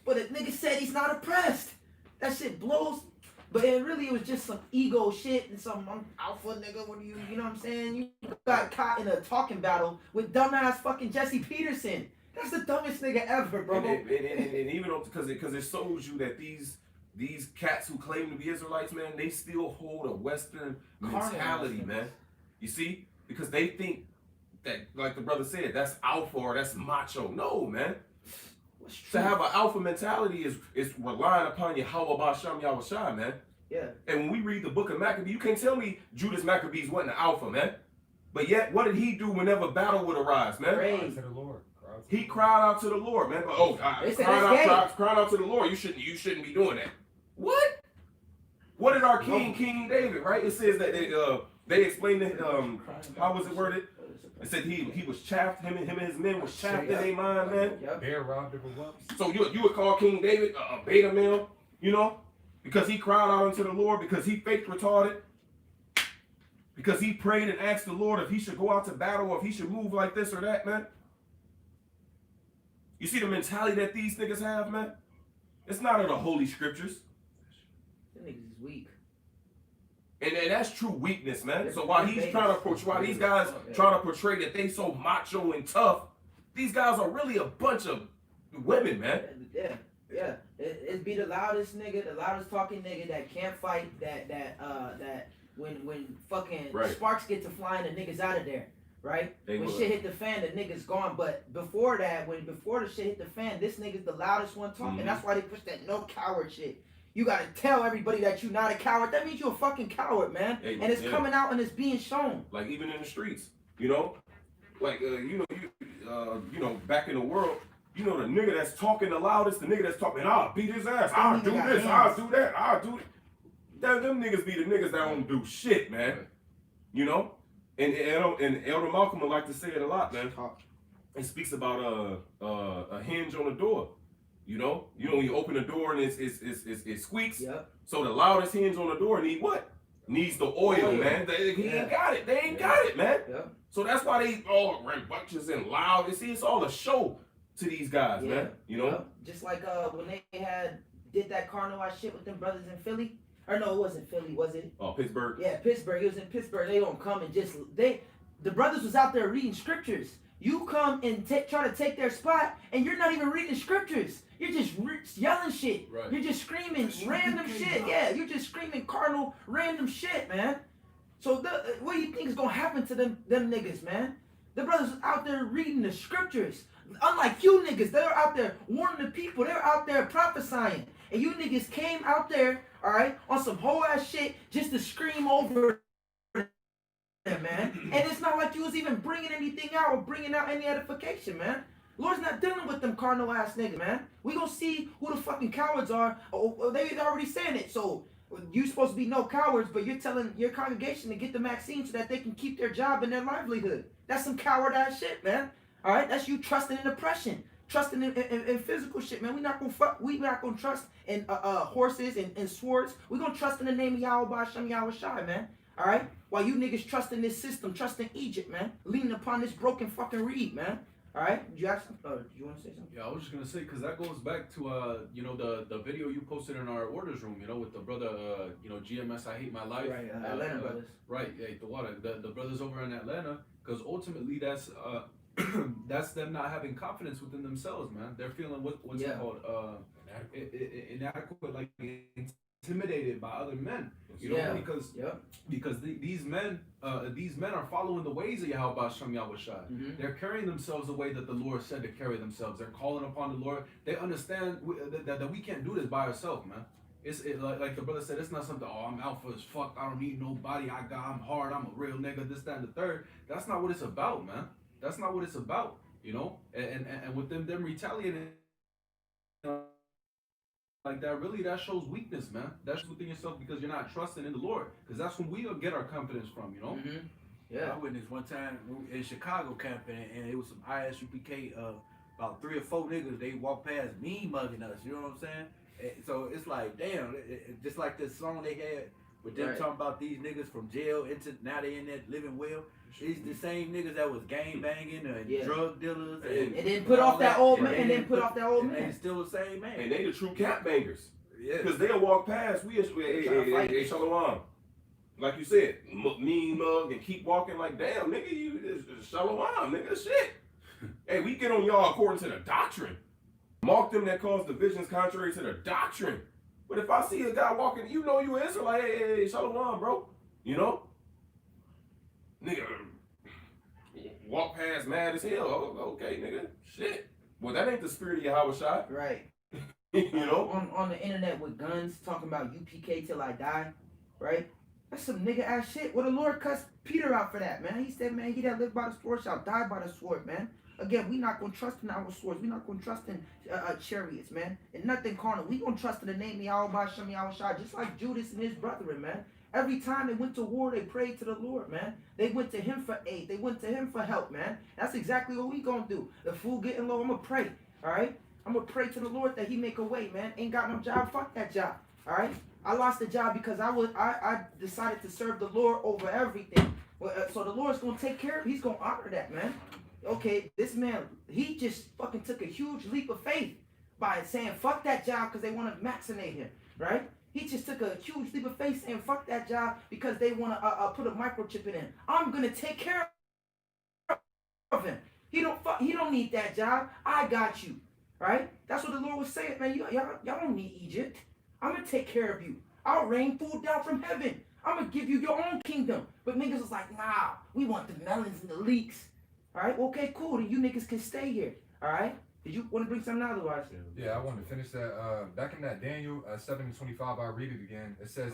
But the nigga said he's not oppressed. That shit blows. But it was just some ego shit and some alpha nigga. What do you know what I'm saying? You got caught in a talking battle with dumbass fucking Jesse Peterson. That's the dumbest nigga ever, bro. And even because it shows you that these cats who claim to be Israelites, man, they still hold a Western mentality, man. You see? Because they think that, like the brother said, that's alpha or that's macho. No, man. To have an alpha mentality is relying upon Yahweh Basham Yahushua, man. Yeah. And when we read the book of Maccabees, you can't tell me Judas Maccabees wasn't an alpha, man. But yet, what did he do whenever battle would arise, man? Pray. to the Lord. He cried out to the Lord, man. Oh, They said crying that's out to the Lord. You shouldn't be doing that. What? What did our King David, right? It says that they explained it. How was it worded? It said he was chaffed. Him and his men was chaffed in their mind, man. Yep. Bear robbed of a whelps. So you would call King David a beta male, you know, because he cried out unto the Lord, because he faked retarded, because he prayed and asked the Lord if he should go out to battle or if he should move like this or that, man. You see the mentality that these niggas have, man? It's not in the Holy Scriptures. Them niggas is weak. And that's true weakness, man. So while he's trying to portray, while these guys trying to portray that they so macho and tough, these guys are really a bunch of women, man. Yeah. It be the loudest nigga, the loudest talking nigga that can't fight, that when fucking Right. sparks get to flying, the niggas out of there. Right? They when would. shit hit the fan, the nigga's gone. But before that, before the shit hit the fan, this nigga's the loudest one talking. Mhm. That's why they push that no coward shit. You gotta tell everybody that you're not a coward. That means you're a fucking coward, man. Hey, and it's yeah. coming out and it's being shown. Like even in the streets, you know, like you know, back in the world, you know, the nigga that's talking the loudest, the nigga that's talking, I'll beat his ass, I'll do this, I'll do that, I'll do it. Them niggas be the niggas that don't do shit, man. You know. And Elder Malcolm would like to say it a lot, man. He speaks about a hinge on the door. You know when you open the door and it squeaks. Yep. So the loudest hinge on the door need what? needs the oil, man. He ain't got it. They ain't got it, man. Yep. So that's why they all rambunctious and loud. You see, it's all a show to these guys, Yeah. man. You know? Yep. Just like when they did that carnival shit with them brothers in Philly. Or no, it wasn't Philly, was it? Oh, Pittsburgh. Yeah, Pittsburgh. It was in Pittsburgh. They don't come and just the brothers was out there reading scriptures. You come and try to take their spot, and you're not even reading scriptures. You're just yelling shit. Right. You're just screaming random shit. Yeah, you're just screaming carnal random shit, man. So what do you think is gonna happen to them niggas, man? The brothers was out there reading the scriptures. Unlike you niggas, they're out there warning the people. They're out there prophesying. And you niggas came out there, all right, on some whole ass shit just to scream over them, man. And it's not like you was even bringing anything out or bringing out any edification, man. Lord's not dealing with them carnal ass niggas, man. We gonna see who the fucking cowards are. Oh, they already saying it. So you supposed to be no cowards, but you're telling your congregation to get the vaccine so that they can keep their job and their livelihood. That's some coward ass shit, man. All right, that's you trusting in oppression, trusting in physical shit, man. We not gonna trust in horses and swords. We gonna trust in the name of Yahweh Hashem Yahweh Shai, man. All right, while you niggas trust in this system, trust in Egypt, man, leaning upon this broken fucking reed, man. All right, you ask? You want to say something? Yeah, I was just gonna say because that goes back to you know the video you posted in our orders room, you know, with the brother you know GMS I Hate My Life, Right, Atlanta brothers. Right, yeah, the brothers over in Atlanta, because ultimately that's that's them not having confidence within themselves, man. They're feeling what's it called inadequate, like intimidated by other men, you know, because these men are following the ways of Yahweh Shem Yahweh Shai. Mm-hmm. They're carrying themselves the way that the Lord said to carry themselves. They're calling upon the Lord. They understand that we can't do this by ourselves, man. It's like the brother said, it's not something, oh, I'm alpha as fuck, I don't need nobody, I'm hard, I'm a real nigga, this, that, and the third. That's not what it's about, man. That's not what it's about, you know? And with them retaliating like that, really, that shows weakness, man. That's within yourself because you're not trusting in the Lord. Because that's when we'll get our confidence from, you know? Mm-hmm. Yeah. I witnessed one time in Chicago camping, and it was some ISUPK, about 3 or 4 niggas, they walked past me mugging us, you know what I'm saying? And so it's like, damn, just like this song they had with them talking about these niggas from jail into now they in there living well. These the same niggas that was gang banging and drug dealers and then put off that old man. And then put off that old man. And still the same man. And they the true cap bangers. Yeah. Because they'll walk past, hey, Shalom. Like you said, mean mug and keep walking like, damn, nigga, you Shalom, nigga, shit. Hey, we get on y'all according to the doctrine. Mark them that cause divisions contrary to the doctrine. But if I see a guy walking, you know you an Israelite, hey, Shalom, bro. You know? Nigga, walk past mad as hell. Oh, okay, nigga. Shit. Well, that ain't the spirit of Yahweh Shai. Right. You know? On the internet with guns, talking about UPK till I die, right? That's some nigga ass shit. Well, the Lord cussed Peter out for that, man. He said, man, he that live by the sword shall die by the sword, man. Again, we not going to trust in our swords. we not going to trust in chariots, man. And nothing carnal. We going to trust in the name of Yahweh Shem Yahweh Shai, just like Judas and his brethren, man. Every time they went to war, they prayed to the Lord, man. They went to him for aid. They went to him for help, man. That's exactly what we going to do. The food getting low, I'm going to pray, all right? I'm going to pray to the Lord that he make a way, man. Ain't got no job, fuck that job, all right? I lost the job because I decided to serve the Lord over everything. So the Lord's going to take care of it. He's going to honor that, man. Okay, this man, he just fucking took a huge leap of faith by saying fuck that job because they want to vaccinate him, right? He just took a huge leap of faith saying fuck that job because they want to put a microchip in him. I'm gonna take care of him. He don't need that job. I got you, right? That's what the Lord was saying, man. Y'all don't need Egypt. I'm gonna take care of you. I'll rain food down from heaven. I'm gonna give you your own kingdom. But niggas was like, nah, we want the melons and the leeks. All right, okay, cool. Then you niggas can stay here. All right. Did you want to bring something otherwise? Yeah, I wanted to finish that. Back in that Daniel 7:25, I'll read it again. It says,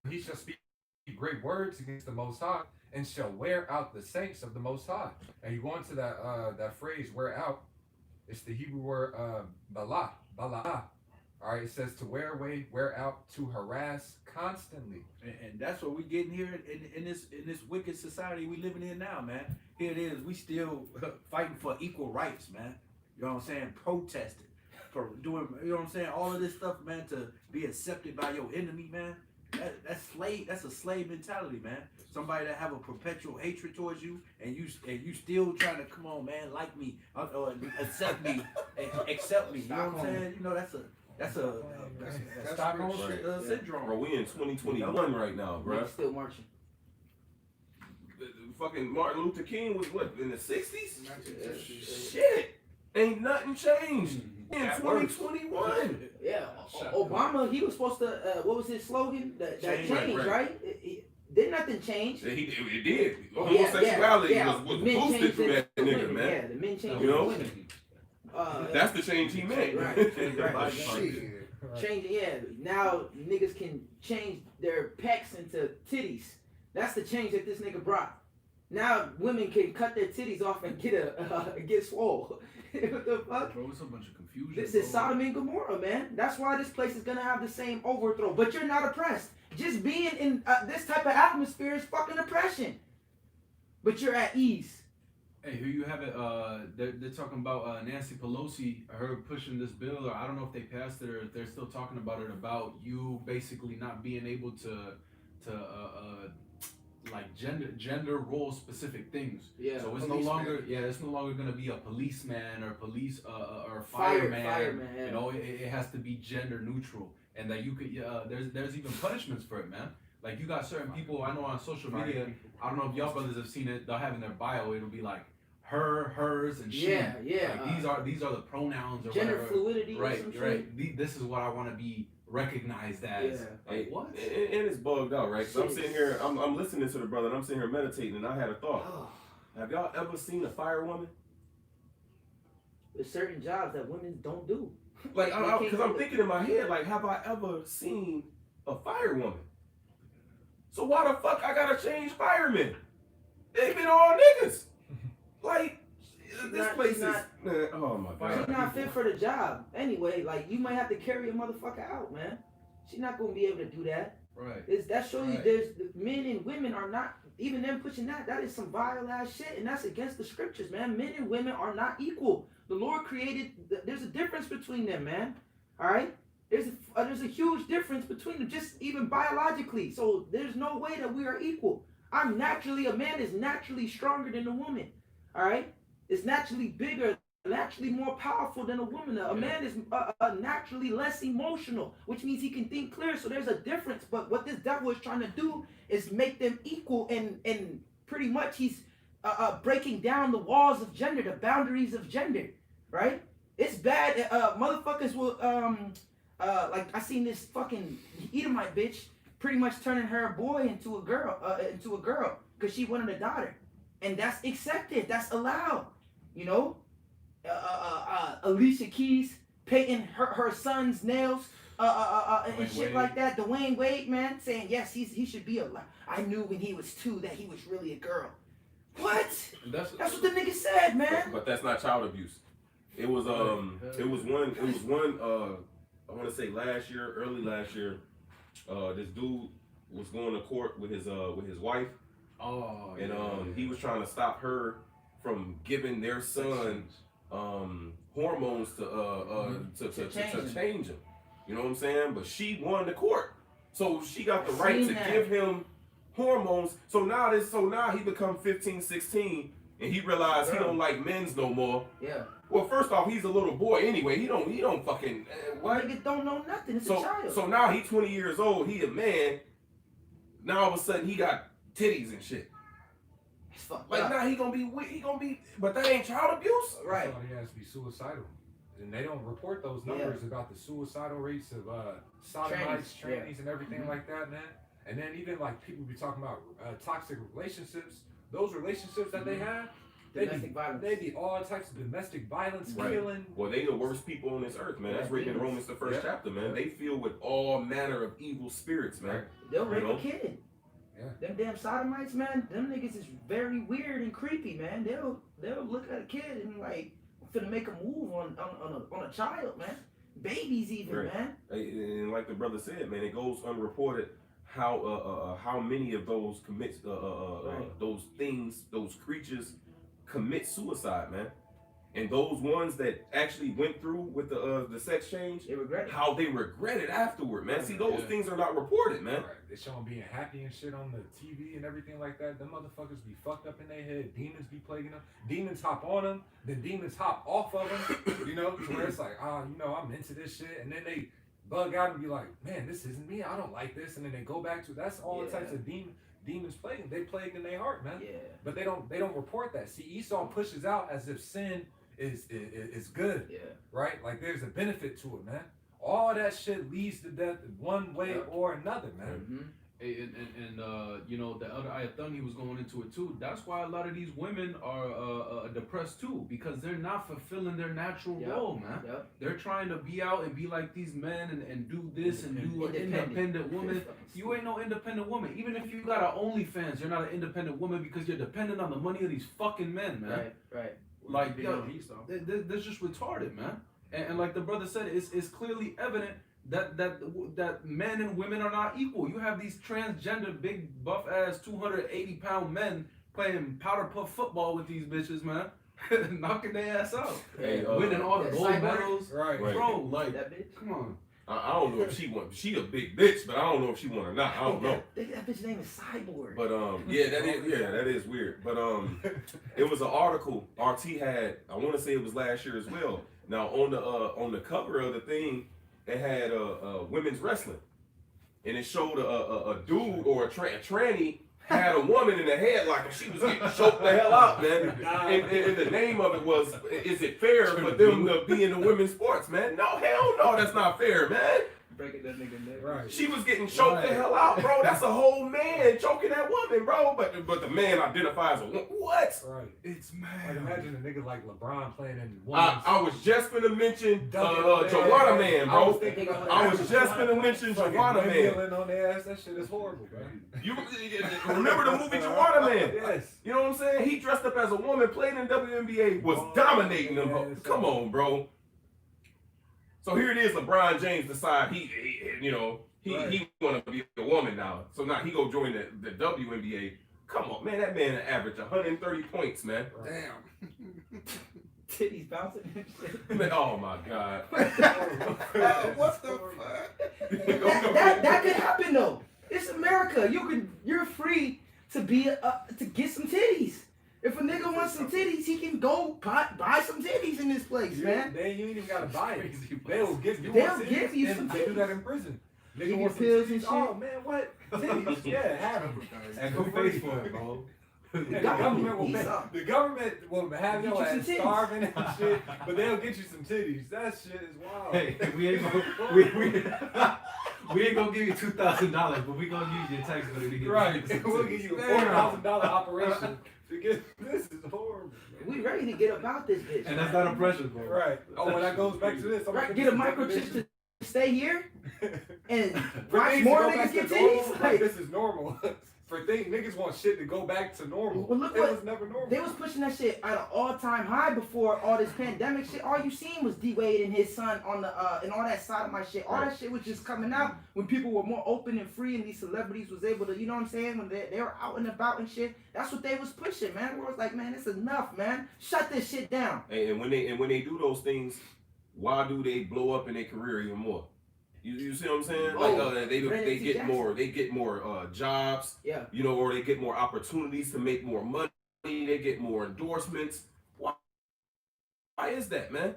he shall speak great words against the Most High and shall wear out the saints of the Most High. And you go into that phrase, wear out. It's the Hebrew word balah. All right, it says to wear away, wear out, to harass constantly. And that's what we getting here in this wicked society we living in now, man. Here it is, we still fighting for equal rights, man. You know what I'm saying? Protesting for doing, you know what I'm saying? All of this stuff, man, to be accepted by your enemy, man. That's a slave mentality, man. Somebody that have a perpetual hatred towards you, and you still trying to come on, man, like me, or accept me, accept me. You know what I'm saying? You know that's a Stockholm syndrome. Bro, we in 2021 right now, bro. Niggas still marching. Fucking Martin Luther King was what, in the 60s? Shit, ain't nothing changed in 2021. Yeah, Obama, he was supposed to, what was his slogan? That Change, change, right. right? Did nothing change? It did. Yeah, Homosexuality yeah. was Men boosted changed through it that to nigga, women. man. Yeah, the men changed You it to know? women. That's the change he made. Right. Shit. Change, yeah. Now niggas can change their pecs into titties. That's the change that this nigga brought. Now women can cut their titties off and get swole. What the fuck? Bro, it's a bunch of confusion. This bro. is Sodom and Gomorrah, man. That's why this place is gonna have the same overthrow. But you're not oppressed. Just being in this type of atmosphere is fucking oppression. But you're at ease. Hey, here you have it. They're talking about Nancy Pelosi. I heard pushing this bill, or I don't know if they passed it or if they're still talking about it. About you basically not being able to like gender role specific things. Yeah. So it's no policeman. longer it's no longer gonna be a policeman or police or fireman. Fireman, yeah. You know, it has to be gender neutral, and that you could there's even punishments for it, man. Like you got certain people I know on social media. I don't know if y'all brothers have seen it. They'll have in their bio. It'll be like her, hers, and she. Yeah, yeah. Like these are the pronouns or Gender whatever. fluidity. Or Right, some shit. right. This is what I want to be recognized as. Yeah. Like Hey, what? and it's bugged out, right? So I'm sitting here, I'm listening to the brother, and I'm sitting here meditating, and I had a thought. Oh, Have y'all ever seen a firewoman? there's certain jobs that women don't do. Like, They can't because do I'm it. thinking in my head, like, have I ever seen a firewoman? So why the fuck I gotta change firemen? They been all niggas. Like, this not- place she's is, not- man, oh my god. She's not fit for the job. Anyway, like you might have to carry a motherfucker out, man. She's not gonna be able to do that. Right. That shows you Right. there's men and women are not even them pushing that. That is some vile ass shit, and that's against the scriptures, man. Men and women are not equal. The Lord created. There's a difference between them, man. All right. There's a huge difference between them, just even biologically. So there's no way that we are equal. A man is naturally stronger than a woman. All right. It's naturally bigger, naturally more powerful than a woman. A man is naturally less emotional, which means he can think clear. So there's a difference. But what this devil is trying to do is make them equal, and pretty much he's breaking down the walls of gender, the boundaries of gender. Right? It's bad. Motherfuckers will like I seen this fucking Edomite bitch pretty much turning her boy into a girl because she wanted a daughter, and that's accepted. That's allowed. You know, Alicia Keys painting her son's nails, and shit Wade. like that. Dwayne Wade, man, saying yes, he should be a. I knew when he was 2 that he was really a girl. What? That's That's what the nigga said, man. But that's not child abuse. It was one I want to say early last year. This dude was going to court with his wife, Oh, and yeah. he was trying to stop her from giving their son hormones to change him. You know what I'm saying? But she won the court, so she got the right to give him hormones. So now he become 15, 16, and he realized he don't like men's no more. Yeah. Well, first off, he's a little boy anyway. He don't fucking what? Nigga don't know nothing. It's a child. So now he's 20 years old. He a man. Now all of a sudden he got titties and shit. It's fucked Like up. now he gonna be. But that ain't child abuse. Right. He has to be suicidal. And they don't report those numbers about the suicidal rates of sodomites, trannies, and everything like that, man. And then even like people be talking about toxic relationships. Those relationships that they have, Domestic violence. They be all types of domestic violence, Right. killing. Well, they the worst people on this earth, man. That's written in Romans the first chapter, man. They filled with all manner of evil spirits, man. They'll rape know? a kid. Yeah. Them damn sodomites, man. Them niggas is very weird and creepy, man. They'll look at a kid and like finna make a move on a child, man. Babies even, Right. man. And like the brother said, man, it goes unreported how many of those commit those creatures commit suicide, man. And those ones that actually went through with the sex change, They regret it. how they regret it afterward, man. See, those Yeah. things are not reported, man. Right. They show them being happy and shit on the TV and everything like that. Them motherfuckers be fucked up in their head. Demons be plaguing them. Demons hop on them, then demons hop off of them. You know, to where it's like, I'm into this shit, and then they bug out and be like, man, this isn't me. I don't like this, and then they go back to that's all the types of demons plaguing. They plague in their heart, man. Yeah. But they don't report that. See, Esau pushes out as if sin is good, Yeah. right? Like there's a benefit to it, man. All that shit leads to death one way or another, man. Mm-hmm. And you know, the other Ayathan, he was going into it too. That's why a lot of these women are depressed too, because they're not fulfilling their natural role, man. Yep. They're trying to be out and be like these men and do this and do an Independent. independent woman. You ain't no independent woman. Even if you got an OnlyFans, you're not an independent woman because you're dependent on the money of these fucking men, man. Right. Like, yo, on Esau. that's just retarded, man. And like the brother said, it's clearly evident that men and women are not equal. You have these transgender, big, buff ass, 280-pound men playing powder puff football with these bitches, man, knocking their ass out, Hey, winning all the that gold cyborg. medals, Right. bro. Like, That bitch. come on. I don't know if she won. She a big bitch, but I don't know if she won or not. I don't know. That bitch name is Cyborg. But that is weird. But it was an article RT had. I want to say it was last year as well. Now on the cover of the thing, it had women's wrestling, and it showed a dude or a tranny had a woman in the headlock and she was getting choked the hell out, man. And the name of it was, is it fair for them to be in the women's sports, man? No, hell no, that's not fair, man. Breaking that nigga neck. Right. She was getting choked the hell out, bro. That's a whole man choking that woman, bro. But the man identifies a woman. What? Right. It's Like mad. imagine a nigga like LeBron playing in women's. I was just gonna mention Duncan, Joanna Man, I was bro. thinking I was just gonna mention Joanna Man. Kneeling on their ass. That shit is horrible, man. You remember the movie Joanna Man? Yes. You know what I'm saying? He dressed up as a woman, played in WNBA, was dominating them. Yes. Come on, bro. So here it is. LeBron James decide he want to be a woman now. So now he go join the WNBA. Come on, man. That man averaged 130 points, man. Damn. Titties bouncing and shit. Man, oh my God. What the fuck? that could happen though. It's America. You're free to be to get some titties. If a nigga wants some titties, he can go buy some you in this place, man. You ain't even gotta buy it. They'll give you some They do that titties. in prison. Give Nigga you want some pills and titties? shit. Oh man, what? Titties? Yeah, have them. And go face for it, bro. The government will Ease up. the government will have Get your you some ass titties. starving and shit, but they'll get you some titties. That shit is wild. Hey, we ain't gonna we ain't gonna give you $2,000, but we gonna use your tax money to get Right. some We'll titties. give you a $4,000 operation to get this is horrible. We ready to get about this bitch. And that's not a pressure, bro. Right. Oh, when that goes back to this, I'm Right, gonna get a some microchip definition. to stay here and For watch things more to go back niggas get to normal, titties. like, Like, this is normal. For things, niggas want shit to go back to normal. Well, look it what- was never normal. they was pushing that shit at an all-time high before all this pandemic shit. All you seen was D Wade and his son on the and all that side of my shit. All that shit was just coming out when people were more open and free, and these celebrities was able to, you know what I'm saying, when they were out and about and shit. That's what they was pushing, man. Where it was like, man, it's enough, man. Shut this shit down. And when they do those things, why do they blow up in their career even more? You see what I'm saying? Like they Brandon T. get Jackson. more jobs, Yeah. you know, or they get more opportunities to make more money. They get more endorsements. Why is that, man?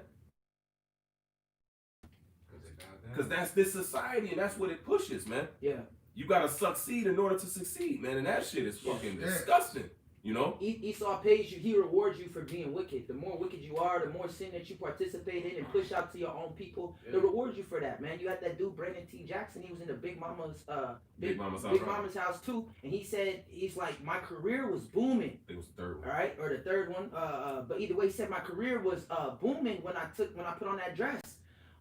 Because that's this society and that's what it pushes, man. Yeah. You gotta succeed in order to succeed, man, and that shit is fucking Yeah. disgusting. You know? Esau pays you, he rewards you for being wicked. The more wicked you are, the more sin that you participate in and push out to your own people, they reward you for that, man. You had that dude, Brandon T. Jackson, he was in the Big Mama's Big Mama's house. Big Mama's house too, and he said, he's like, my career was booming, It was the third one. all right, or the third one, but either way, he said my career was booming when I put on that dress,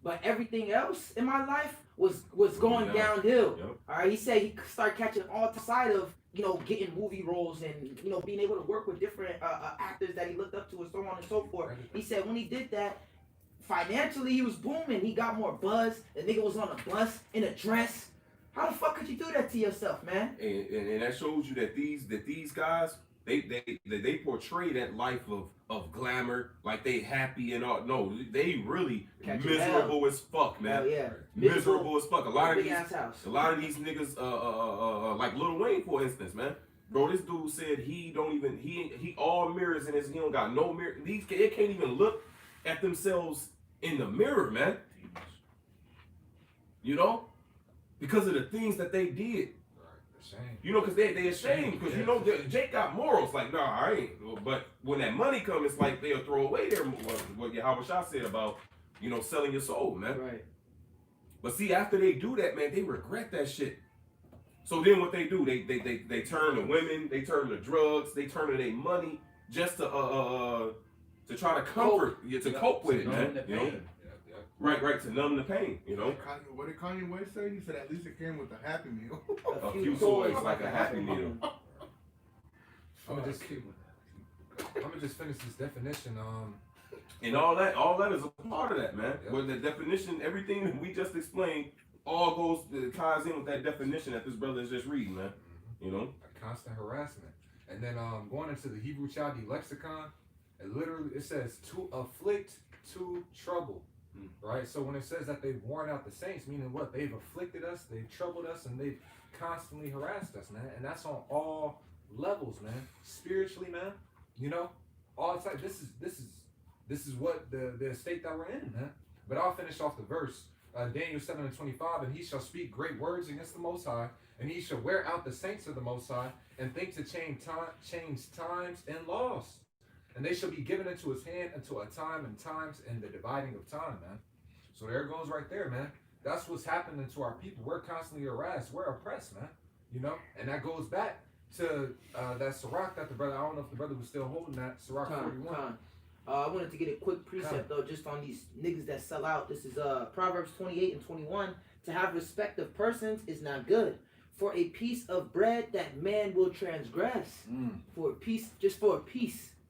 but everything else in my life was going downhill. Yep. All right, he said he started catching all side of, you know, getting movie roles and, you know, being able to work with different actors that he looked up to and so on and so forth. He said when he did that, financially he was booming. He got more buzz. The nigga was on a bus in a dress. How the fuck could you do that to yourself, man? And that shows you that these guys they portray that life of glamour, like they happy and all. No, they really Catching miserable as fuck, man. Hell yeah. Miserable as fuck. A lot of Big these, ass house. a lot of these niggas, like Lil Wayne, for instance, man. Bro, this dude said he don't even he all mirrors in his. He don't got no mirror. They can't even look at themselves in the mirror, man. You know, because of the things that they did. Shame. You know, because they ashamed. Because you know, Jake got morals. Like, nah, I ain't. But when that money comes, it's like they'll throw away their what Yahweh Shah said about, you know, selling your soul, man. Right. But see, after they do that, man, they regret that shit. So then what they do, they turn to women, they turn to drugs, they turn to their money just to try to comfort, to cope with it, man. You know? Right, to numb the pain, you know. What did Kanye West say? He said at least it came with a Happy Meal. A few toys like a Happy Meal. I'm gonna just finish this definition. And all that is a part of that, man. Yep. Where the definition, everything that we just explained, all ties in with that definition that this brother is just reading, man. You know? A constant harassment. And then going into the Hebrew Chaldee lexicon, it says to afflict, to trouble. Right? So when it says that they've worn out the saints, meaning what? They've afflicted us, they've troubled us, and they've constantly harassed us, man. And that's on all levels, man. Spiritually, man. You know? All the time. This is what the state that we're in, man. But I'll finish off the verse. Daniel 7:25, and he shall speak great words against the Most High, and he shall wear out the saints of the Most High, and think to change times and laws. And they shall be given into his hand until a time and times and the dividing of time, man. So there it goes right there, man. That's what's happening to our people. We're constantly harassed. We're oppressed, man. You know? And that goes back to that Sirach that the brother, I don't know if the brother was still holding that, Sirach 41. I wanted to get a quick precept though, just on these niggas that sell out. This is Proverbs 28:21. To have respect of persons is not good. For a piece of bread that man will transgress. For a piece,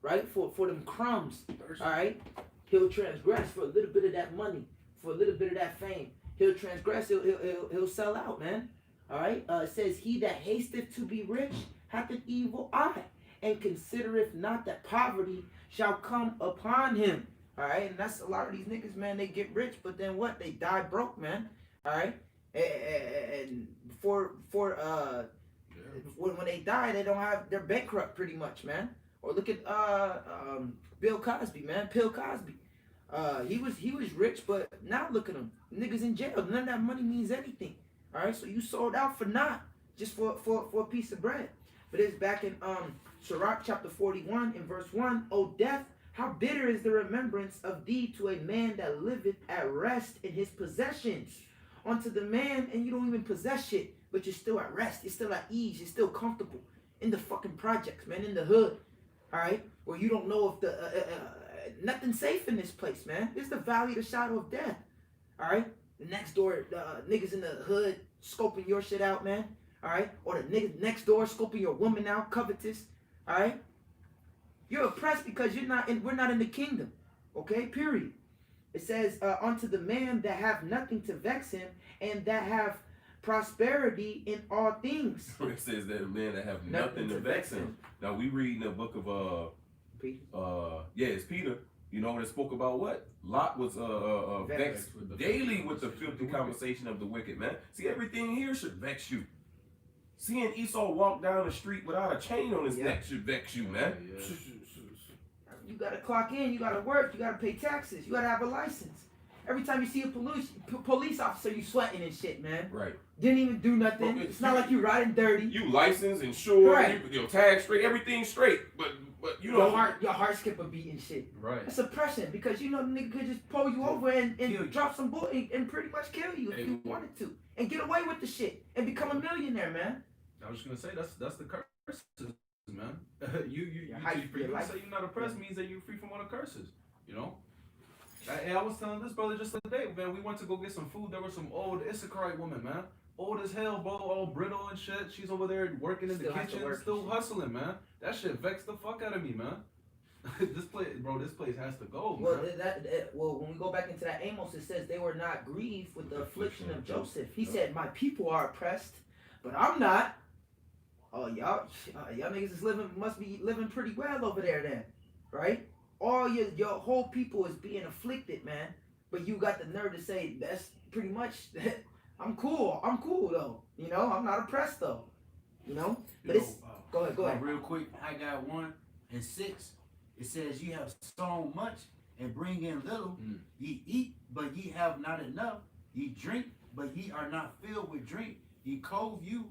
right? For them crumbs, all right? He'll transgress for a little bit of that money, for a little bit of that fame. He'll transgress. He'll sell out, man. All right. It says, "He that hasteth to be rich hath an evil eye, and considereth not that poverty shall come upon him." All right, and that's a lot of these niggas, man. They get rich, but then what? They die broke, man. All right, and when they die, they don't have, they're bankrupt pretty much, man. Or look at Bill Cosby, man. Bill Cosby. He was rich, but now look at him. Niggas in jail. None of that money means anything. All right, so you sold out for not just for a piece of bread. But it's back in Sirach chapter 41 in verse 1. "O death, how bitter is the remembrance of thee to a man that liveth at rest in his possessions." Unto the man, and you don't even possess shit, but you're still at rest. You're still at ease. You're still comfortable in the fucking projects, man, in the hood. All right, where you don't know if the nothing's safe in this place, man. It's the valley of the shadow of death. All right, the next door niggas in the hood scoping your shit out, man. All right, or the niggas next door scoping your woman out, covetous. All right, you're oppressed because we're not in the kingdom. Okay, period. It says, "Unto the man that have nothing to vex him, and that have prosperity in all things." It says that a man that have nothing to vex him. Now we read in the book of it's Peter. You know, it spoke about what? Lot was vexed daily with the filthy conversation of the wicked, man. See, everything here should vex you. Seeing Esau walk down the street without a chain on his neck should vex you, man. You gotta clock in, you gotta work, you gotta pay taxes, you gotta have a license. Every time you see a police officer, you sweating and shit, man. Right. Didn't even do nothing. Well, it's not like you riding dirty. You licensed, insured, Right. your tag straight, everything's straight. But you know, your heart skip a beat and shit. Right. That's oppression, because you know the nigga could just pull you over and drop some bullet and pretty much kill you if you wanted to, and get away with the shit and become a millionaire, man. I was just gonna say that's the curses, man. you life- say you're not oppressed means that you're free from all the curses. You know. I was telling this brother just the other day, man. We went to go get some food. There was some old Issacharite woman, man. Old as hell, bro. All brittle and shit. She's over there working in the kitchen, still hustling, man. That shit vexed the fuck out of me, man. This place has to go, man. Well, when we go back into that Amos, it says they were not grieved with the affliction of Joseph. He said, "My people are oppressed, but I'm not." Oh, y'all niggas must be living pretty well over there then, right? all your whole people is being afflicted, man. But you got the nerve to say that's pretty much I'm cool. I'm cool though. You know, I'm not oppressed though. You know? But it's go ahead. Real quick, I got 1:6. It says, "Ye have sown much and bring in little. Ye eat, but ye have not enough. Ye drink, but ye are not filled with drink. Ye clothe you,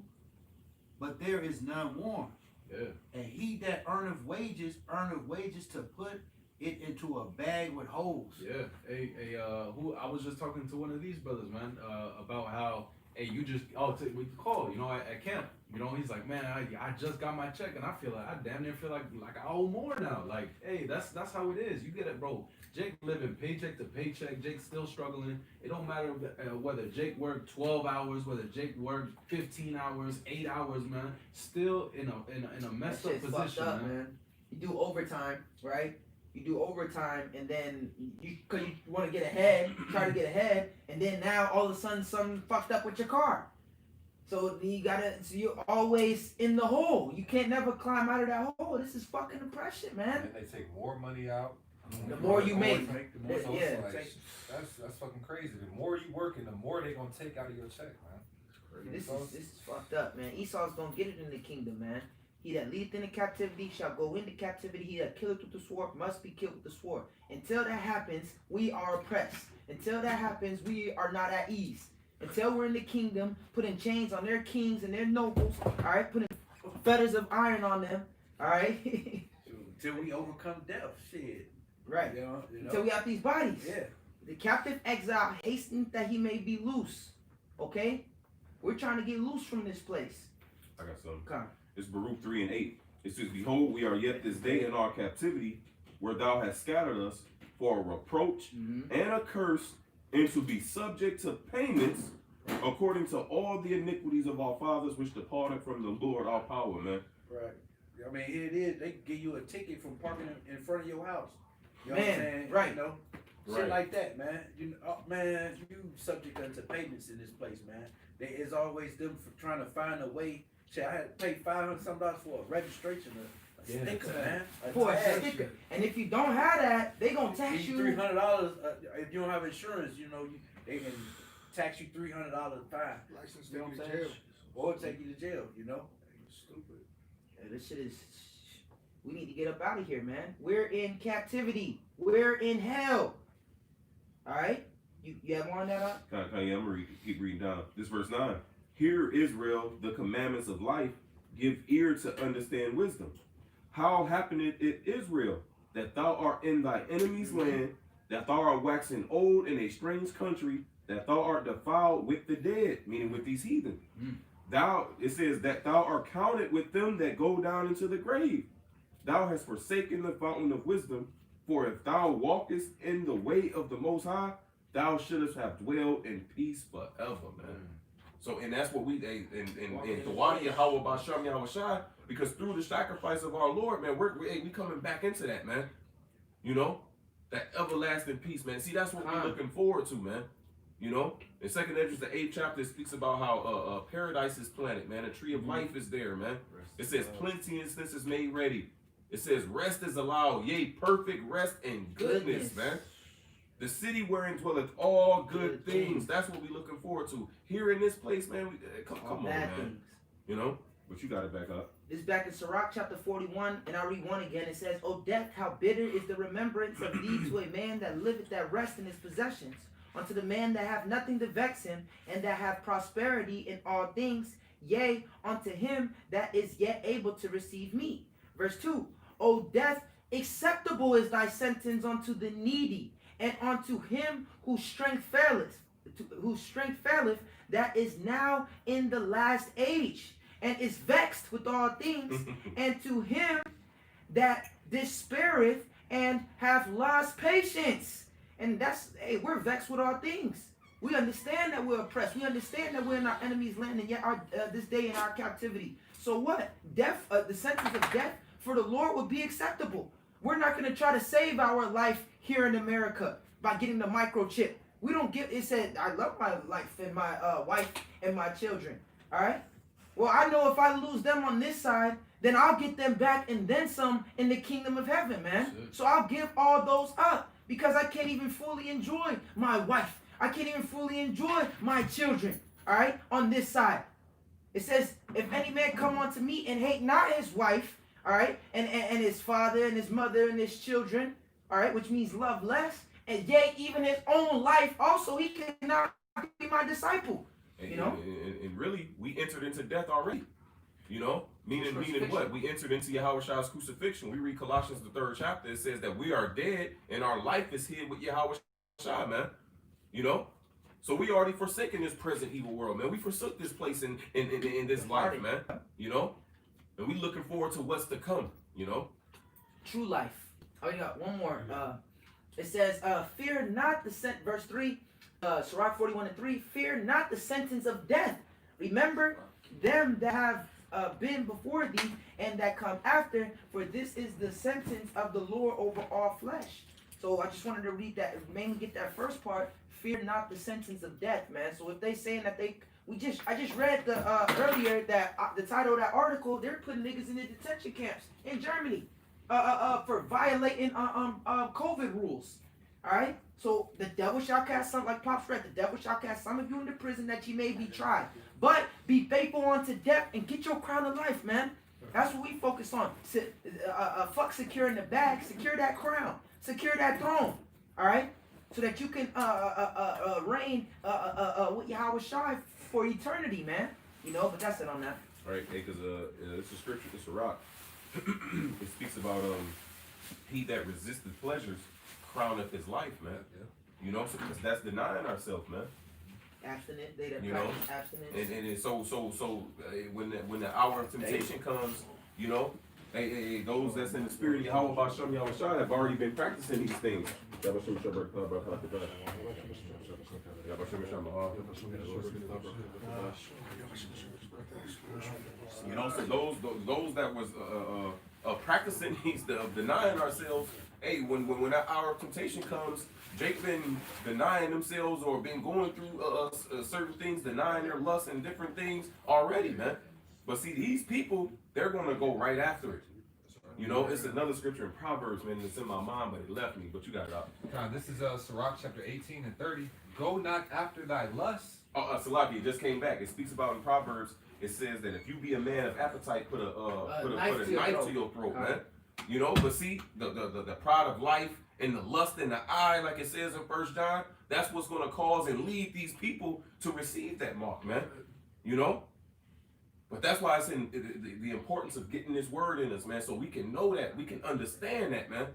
but there is none warm. Yeah. And he that earneth wages to put it into a bag with holes." Yeah. Who I was just talking to one of these brothers, man, about how you just we call, you know, at camp, you know, he's like, man, I just got my check and I feel like I damn near feel like I owe more now. Like, hey, that's how it is. You get it, bro. Jake living paycheck to paycheck. Jake's still struggling. It don't matter whether Jake worked 12 hours, whether Jake worked 15 hours, 8 hours, man. Still in a messed up position, Up, man. You do overtime, right? You do overtime, and then because you want to get ahead, try to get ahead, and then now all of a sudden something fucked up with your car. So you're always in the hole. You can't never climb out of that hole. This is fucking oppression, man. And they take more money out. The more you make, the more so yeah. it's like, that's fucking crazy. The more you working, the more they gonna take out of your check, man. This is fucked up, man. Esau's gonna get it in the kingdom, man. He that leadeth into captivity shall go into captivity. He that killeth with the sword must be killed with the sword. Until that happens, we are oppressed. Until that happens, we are not at ease. Until we're in the kingdom, putting chains on their kings and their nobles, all right, putting fetters of iron on them, all right. Until we overcome death, shit. Right. You know? Until we have these bodies. Yeah. The captive exile hastened that he may be loose. Okay? We're trying to get loose from this place. I got something. Come. It's Baruch 3:8. It says, "Behold, we are yet this day in our captivity, where thou hast scattered us for a reproach and a curse, and to be subject to payments according to all the iniquities of our fathers which departed from the Lord our power," man. Right. I mean, here it is. They give you a ticket from parking in front of your house. You know what I'm Man, saying? right. You know? Shit Right. like that, man. Man, you subject unto payments in this place, man. It's always them trying to find a way. Shit, I had to pay $500 some for a registration, a sticker, man. For a tag. sticker. And if you don't have that, they gonna tax you. $300 if you don't have insurance. You know, they can tax you $300 fine. License You know what I'm take you to saying? jail. Or take you to jail. You know. Stupid. Yeah, this shit is. We need to get up out of here, man. We're in captivity. We're in hell. All right. You have one on that up? Yeah, I'm gonna keep reading down. This verse 9. "Hear, Israel, the commandments of life. Give ear to understand wisdom. How happeneth it, Israel, that thou art in thy enemy's land, that thou art waxing old in a strange country, that thou art defiled with the dead," meaning with these heathen. It says that thou art counted with them that go down into the grave. Thou hast forsaken the fountain of wisdom, for if thou walkest in the way of the Most High, thou shouldest have dwelled in peace forever, man. So, and that's what we, and Thawani Yahweh Basham Yahushai, because through the sacrifice of our Lord, man, we coming back into that, man. You know, that everlasting peace, man. See, that's what we're looking forward to, man. You know, in 2nd Esdras, the 8th chapter, it speaks about how paradise is planted, man. A tree of life is there, man. It says plenteousness is made ready. It says rest is allowed, yea, perfect rest and goodness, man. The city wherein dwelleth all good things. That's what we're looking forward to. Here in this place, man, come on, man. Things. You know, but you got it back up. This is back in Sirach chapter 41, and I'll read one again. It says, "O death, how bitter is the remembrance of thee to a man that liveth that rest in his possessions, unto the man that hath nothing to vex him, and that hath prosperity in all things, yea, unto him that is yet able to receive meat." Verse 2, "O death, acceptable is thy sentence unto the needy, and unto him whose strength faileth, that is now in the last age, and is vexed with all things, and to him that despaireth and hath lost patience." And that's, hey, we're vexed with all things. We understand that we're oppressed. We understand that we're in our enemy's land, and yet this day in our captivity. So what? Death, the sentence of death for the Lord would be acceptable. We're not going to try to save our life here in America by getting the microchip. We don't get, it said, I love my life and my wife and my children. All right? Well, I know if I lose them on this side, then I'll get them back and then some in the kingdom of heaven, man. So I'll give all those up because I can't even fully enjoy my wife. I can't even fully enjoy my children, all right, on this side. It says, if any man come unto me and hate not his wife, all right, and his father and his mother and his children, all right, which means love less, and yea, even his own life also, he cannot be my disciple. You know? And really, we entered into death already. You know? Meaning what? We entered into Yahweh Shai's crucifixion. We read Colossians, the 3rd chapter. It says that we are dead and our life is hid with Yahweh Shai, man. You know? So we already forsaken this present evil world, man. We forsook this place in this life, man. You know? And we looking forward to what's to come, you know? True life. Oh, you got one more. It says, fear not the verse 3, Sirach 41:3, fear not the sentence of death. Remember them that have been before thee and that come after, for this is the sentence of the Lord over all flesh. So I just wanted to read that, mainly get that first part, fear not the sentence of death, man. So if they saying that I just read the earlier that the title of that article, they're putting niggas in the detention camps in Germany for violating COVID rules. All right, so the devil shall cast some, like Pops read, the devil shall cast some of you into prison that ye may be tried, but be faithful unto death and get your crown of life, man. That's what we focus on. Fuck securing the bag, secure that crown, secure that throne. All right, so that you can reign with Yahweh Shai for eternity, man. You know, but that's it on that. All right, because it's a scripture, it's a rock. It speaks about he that resisteth pleasures crowneth his life, man. Yeah. You know, so that's denying ourselves, man. Abstinent, they that you know, abstinence. And so when the hour of temptation comes, you know, those that's in the spirit of Yahweh Bashem Yahweh Shai have already been practicing these things. You know, so those that was practicing these, denying ourselves. Hey, when that hour of temptation comes, Jake been denying themselves or been going through certain things, denying their lust and different things already, man. But see, these people, they're gonna go right after it. You know, it's another scripture in Proverbs, man. It's in my mind, but it left me. But you got it out. This is Sirach chapter 18:30. Go not after thy lusts. Salaki, it just came back. It speaks about in Proverbs. It says that if you be a man of appetite, put a knife to your throat, man. You know, but see, the pride of life and the lust in the eye, like it says in 1 John, that's what's going to cause and lead these people to receive that mark, man. You know? But that's why it's in the importance of getting this word in us, man, so we can know that, we can understand that, man.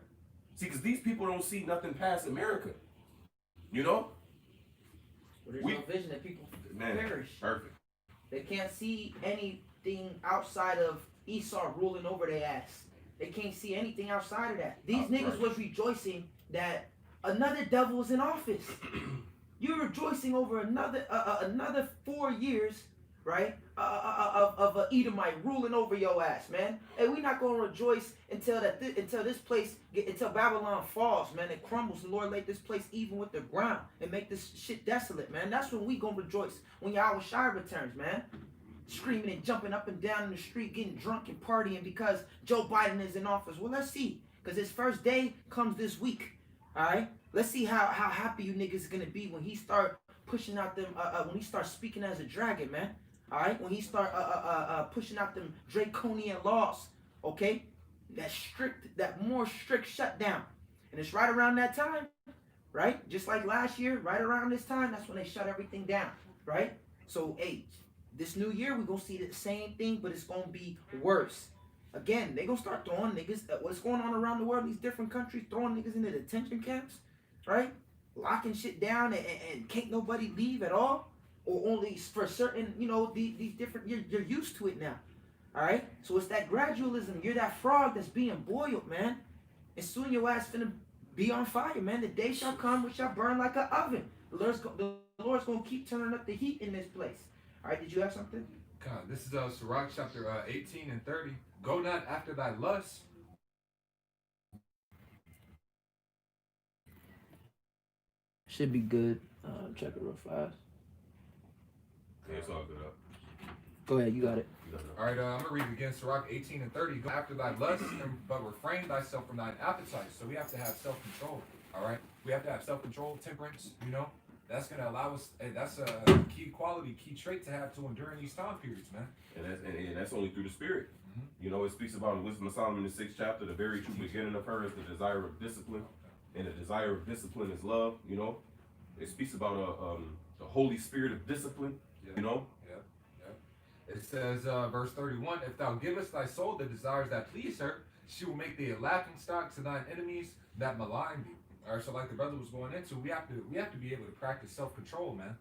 See, because these people don't see nothing past America. You know? Well, there's no vision that people perish. Perfect. They can't see anything outside of Esau ruling over their ass. They can't see anything outside of that. These niggas was rejoicing that another devil was in office. You're rejoicing over another 4 years, right? Of a Edomite ruling over your ass, man. And we're not gonna rejoice until until Babylon falls, man. It crumbles. The Lord laid this place even with the ground and make this shit desolate, man. That's when we gonna rejoice, when Yahweh Shai returns, man. Screaming and jumping up and down in the street, getting drunk and partying because Joe Biden is in office. Well, let's see, because his first day comes this week. All right, let's see how happy you niggas is gonna be when he start pushing out them. When he starts speaking as a dragon, man. All right, when he start pushing out them draconian laws. Okay, that more strict shutdown, and it's right around that time, right? Just like last year, right around this time, that's when they shut everything down, right? So, hey. This new year, we're going to see the same thing, but it's going to be worse. Again, they're going to start throwing niggas, what's going on around the world, these different countries, throwing niggas into detention camps, right? Locking shit down and can't nobody leave at all, or only for certain, you know, these different, you're used to it now, all right? So it's that gradualism. You're that frog that's being boiled, man. And soon your ass finna be on fire, man. The day shall come which shall burn like an oven. The Lord's going to keep turning up the heat in this place. All right, did you have something? God, this is Sirach chapter 18:30. Go not after thy lusts. Should be good. Check it real fast. Yeah, it's all good up. Go ahead, you got it. You gotta know. All right, I'm gonna read it again. Sirach 18 and 30. Go after thy lust, but refrain thyself from thine appetites. So we have to have self-control. All right, we have to have self-control, temperance. You know, that's gonna allow us. Hey, that's a key quality, key trait to have to endure in these time periods, man. And that's only through the Spirit. Mhm. You know, it speaks about in Wisdom of Solomon in the 6th chapter, the very true beginning of her is the desire of discipline, and the desire of discipline is love. You know, it speaks about the Holy Spirit of discipline. Yeah. You know, It says, verse 31, if thou givest thy soul the desires that please her, she will make thee a laughing stock to thine enemies that malign thee. All right, so like the brother was going into, we have to be able to practice self-control, man.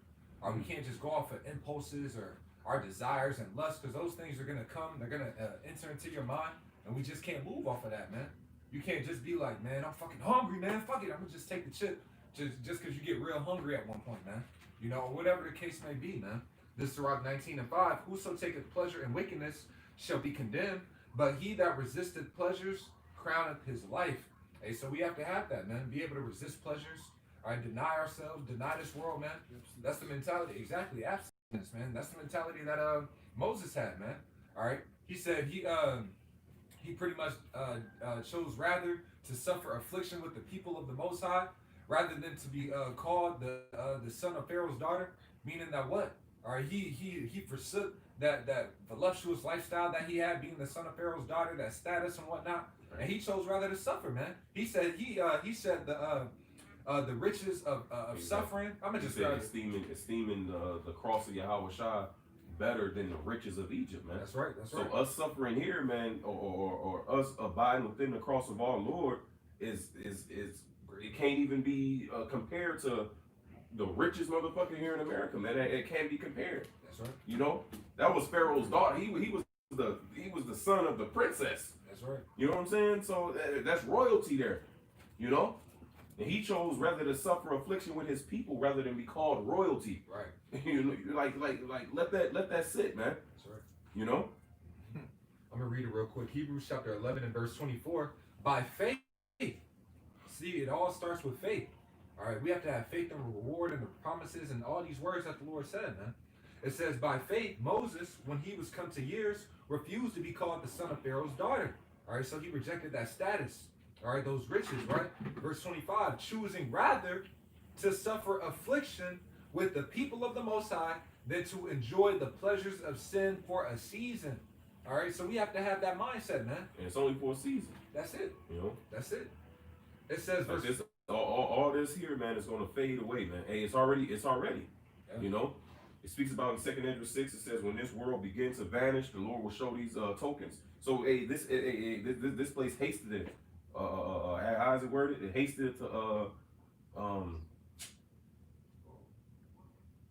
We can't just go off of impulses or our desires and lusts, because those things are gonna come, they're gonna enter into your mind, and we just can't move off of that, man. You can't just be like, man, I'm fucking hungry, man. Fuck it, I'm gonna just take the chip, just because you get real hungry at one point, man. You know, whatever the case may be, man. This is Sirach 19 and 5. Whoso taketh pleasure in wickedness shall be condemned, but he that resisteth pleasures crowneth his life. Hey, so we have to have that, man. Be able to resist pleasures. All right, deny ourselves, deny this world, man. That's the mentality. Exactly, abstinence, man. That's the mentality that Moses had, man. All right, he said he pretty much chose rather to suffer affliction with the people of the Most High rather than to be called the son of Pharaoh's daughter. Meaning that what? All right, he forsook that voluptuous lifestyle that he had, being the son of Pharaoh's daughter, that status and whatnot, and he chose rather to suffer, man. He said the riches of suffering. I'm gonna just esteeming the cross of Yahweh Shai better than the riches of Egypt, man. That's right. That's right. So us suffering here, man, or us abiding within the cross of our Lord is it can't even be compared to the richest motherfucker here in America, man. It can't be compared. That's right. You know, that was Pharaoh's daughter. He was the son of the princess. That's right. You know what I'm saying? So that's royalty there. You know, and he chose rather to suffer affliction with his people rather than be called royalty. Right. You know, like let that sit, man. That's right. You know. I'm gonna read it real quick. Hebrews chapter 11 and verse 24. By faith, see, it all starts with faith. All right, we have to have faith in the reward and the promises and all these words that the Lord said, man. It says, by faith, Moses, when he was come to years, refused to be called the son of Pharaoh's daughter. All right, so he rejected that status. All right, those riches, right? Verse 25, choosing rather to suffer affliction with the people of the Most High than to enjoy the pleasures of sin for a season. All right, so we have to have that mindset, man. And it's only for a season. That's it. You know. That's it. It says, Like verse, this, all this here, man, is gonna fade away, man. Hey, it's already. Yeah. You know. It speaks about in 2 Ezra 6. It says, when this world begins to vanish, the Lord will show these tokens. So, hey, this place hasted it. How is it worded? It hasted it to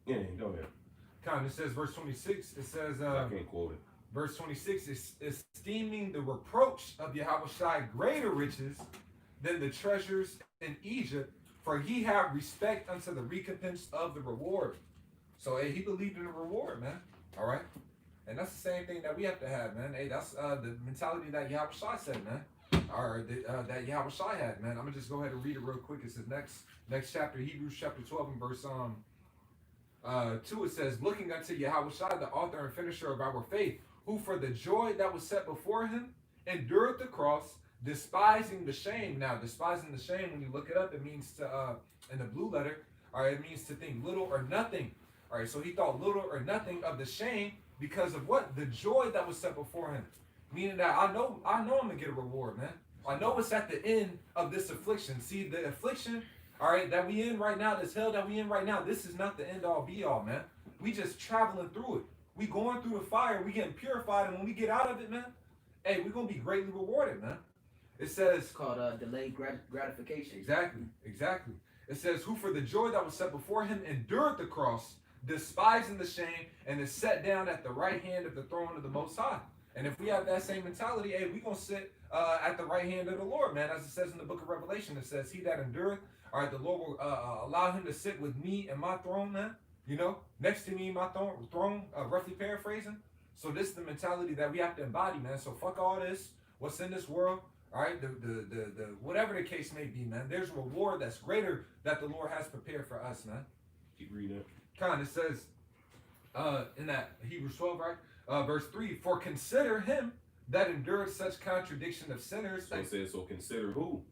yeah, go ahead. it says, verse 26, it says, I can't quote it. verse 26 is esteeming the reproach of Yahweh Shai greater riches than the treasures in Egypt, for he had respect unto the recompense of the reward. So, hey, he believed in the reward, man. All right? And that's the same thing that we have to have, man. Hey, that's the mentality that Yahweh Shai said, man. Or that Yahweh Shai had, man. I'm going to just go ahead and read it real quick. It's the next chapter, Hebrews chapter 12 and verse 2. It says, looking unto Yahweh Shai, the author and finisher of our faith, who for the joy that was set before him endured the cross, despising the shame. Now, despising the shame, when you look it up, it means to, in the blue letter, or it means to think little or nothing. All right, so he thought little or nothing of the shame because of what? The joy that was set before him. Meaning that I know I'm gonna get a reward, man. I know it's at the end of this affliction. See, the affliction, all right, that we in right now, this hell that we in right now, this is not the end all be all, man. We just traveling through it. We going through the fire, we getting purified, and when we get out of it, man, hey, we're gonna be greatly rewarded, man. It says, It's called delayed gratification. Exactly. It says, who for the joy that was set before him endured the cross, despising the shame, and is set down at the right hand of the throne of the Most High. And if we have that same mentality, hey, we're going to sit at the right hand of the Lord, man. As it says in the book of Revelation, it says, he that endureth, all right, the Lord will allow him to sit with me in my throne, man. You know, next to me in my throne, roughly paraphrasing. So this is the mentality that we have to embody, man. So fuck all this, what's in this world. All right, the whatever the case may be, man. There's a reward that's greater that the Lord has prepared for us, man. Keep reading it. It says in that Hebrews 12, right? Verse 3, for consider him that endured such contradiction of sinners. So it says, so consider who?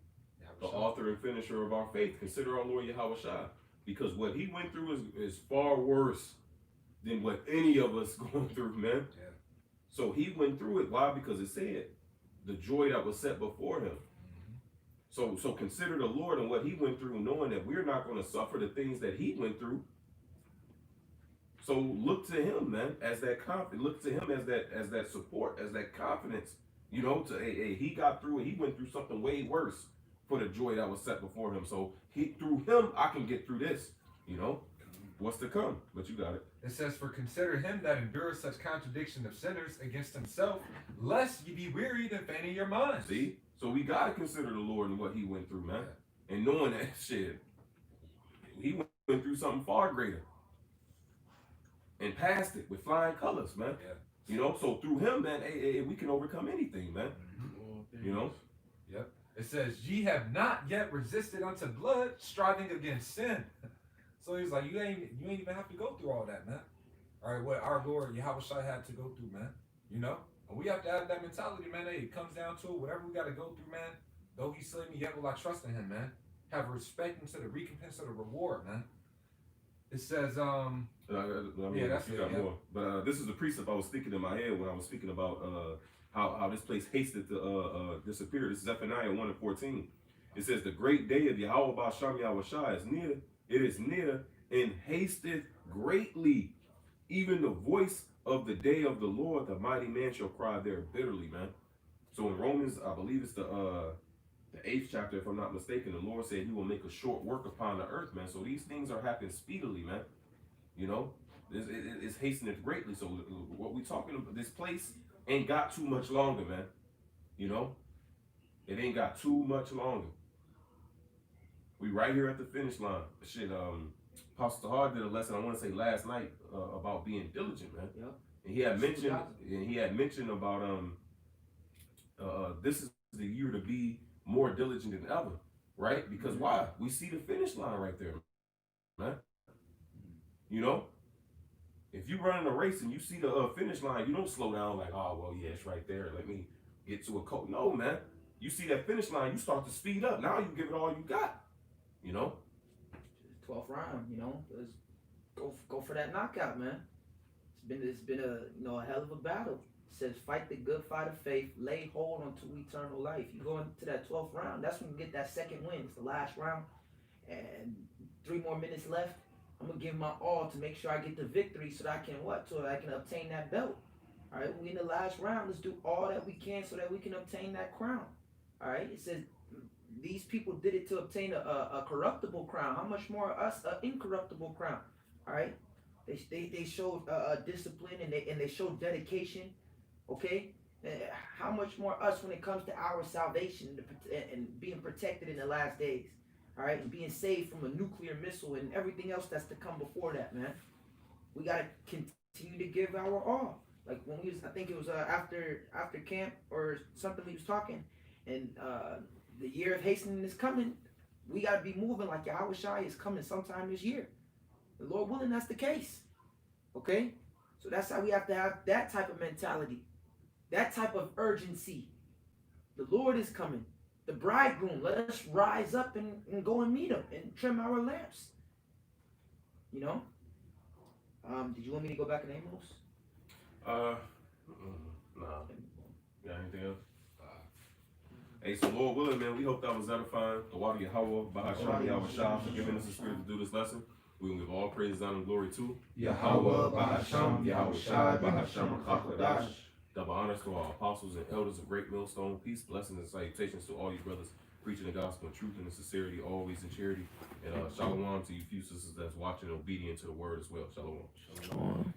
The Yahushua. author and finisher of our faith. Consider our Lord Yahweh Shai. Because what he went through is far worse than what any of us going through, man. Yeah. So he went through it. Why? Because it said the joy that was set before him. So consider the Lord and what he went through, knowing that we're not going to suffer the things that he went through. So look to him, man, as that confidence. Look to him as that support, as that confidence. You know, hey, he got through it. He went through something way worse for the joy that was set before him. So through him, I can get through this. You know, what's to come? But you got it. It says, for consider him that endures such contradiction of sinners against himself, lest ye be wearied and faint in your minds. See, so we gotta consider the Lord and what he went through, man, and knowing that shit, he went through something far greater and passed it with flying colors, man. Yeah. You know, so through him, man, we can overcome anything, man. You know. Yep. It says, ye have not yet resisted unto blood, striving against sin. So he's like, you ain't even have to go through all that, man. All right, what our Lord Yahweh Shai had to go through, man. You know? And we have to have that mentality, man. Hey, it comes down to it, whatever we got to go through, man. Though he slay me, yet will I trust in him, man. Have respect into the recompense of the reward, man. It says, Yeah, that's it, yeah. more. But this is the precept I was thinking in my head when I was speaking about how this place hasted to disappear. This is Zephaniah 1:14. It says, the great day of Yahweh Basham Yahweh Shai is near. It is near and hasted greatly. Even the voice of the day of the Lord, the mighty man shall cry there bitterly, man. So in Romans, I believe it's the 8th chapter, if I'm not mistaken, the Lord said he will make a short work upon the earth, man. So these things are happening speedily, man. You know, it's hastening greatly. So what we talking about, this place ain't got too much longer, man. You know, it ain't got too much longer. We right here at the finish line. Shit, Pastor Hard did a lesson, I want to say last night, about being diligent, man. Yep. And he had mentioned about this is the year to be more diligent than ever, right? Because why? We see the finish line right there, man. You know, if you run in a race and you see the finish line, you don't slow down like, oh well, yeah, it's right there. Let me get to a coat. No, man. You see that finish line, you start to speed up. Now you give it all you got. You know. 12th round, you know, let's go for that knockout, man. It's been a hell of a battle. It says, fight the good fight of faith, lay hold onto eternal life. You go into that 12th round, that's when you get that second win. It's the last round, and 3 more minutes left. I'm gonna give my all to make sure I get the victory, so that I can so that I can obtain that belt. All right, we in the last round. Let's do all that we can so that we can obtain that crown. All right, it says, these people did it to obtain a corruptible crown. How much more us, an incorruptible crown? All right, they showed discipline and they showed dedication. Okay, how much more us when it comes to our salvation and being protected in the last days? All right, and being saved from a nuclear missile and everything else that's to come before that, man. We gotta continue to give our all. Like when we was, I think it was after camp or something, we was talking, and the year of hastening is coming. We got to be moving like Yahweh Shai is coming sometime this year. The Lord willing, that's the case. Okay? So that's how we have to have that type of mentality, that type of urgency. The Lord is coming. The bridegroom, let us rise up and go and meet him and trim our lamps. You know? Did you want me to go back in Amos? Nah. Got anything else? Hey, so Lord willing, man, we hope that was edifying. The water Yahweh, Bahasham Yahweh Shah, for giving us the spirit to do this lesson. We will give all praise, honor, and glory to Yahweh, Bahasham, Yahweh Shai, Bahasham, Chakadash. Double honors to our apostles and elders of Great Millstone. Peace, blessings, and salutations to all you brothers preaching the gospel in truth and in sincerity, always in charity. And shalom to you few sisters that's watching and obedient to the word as well. Shalom. Shalom.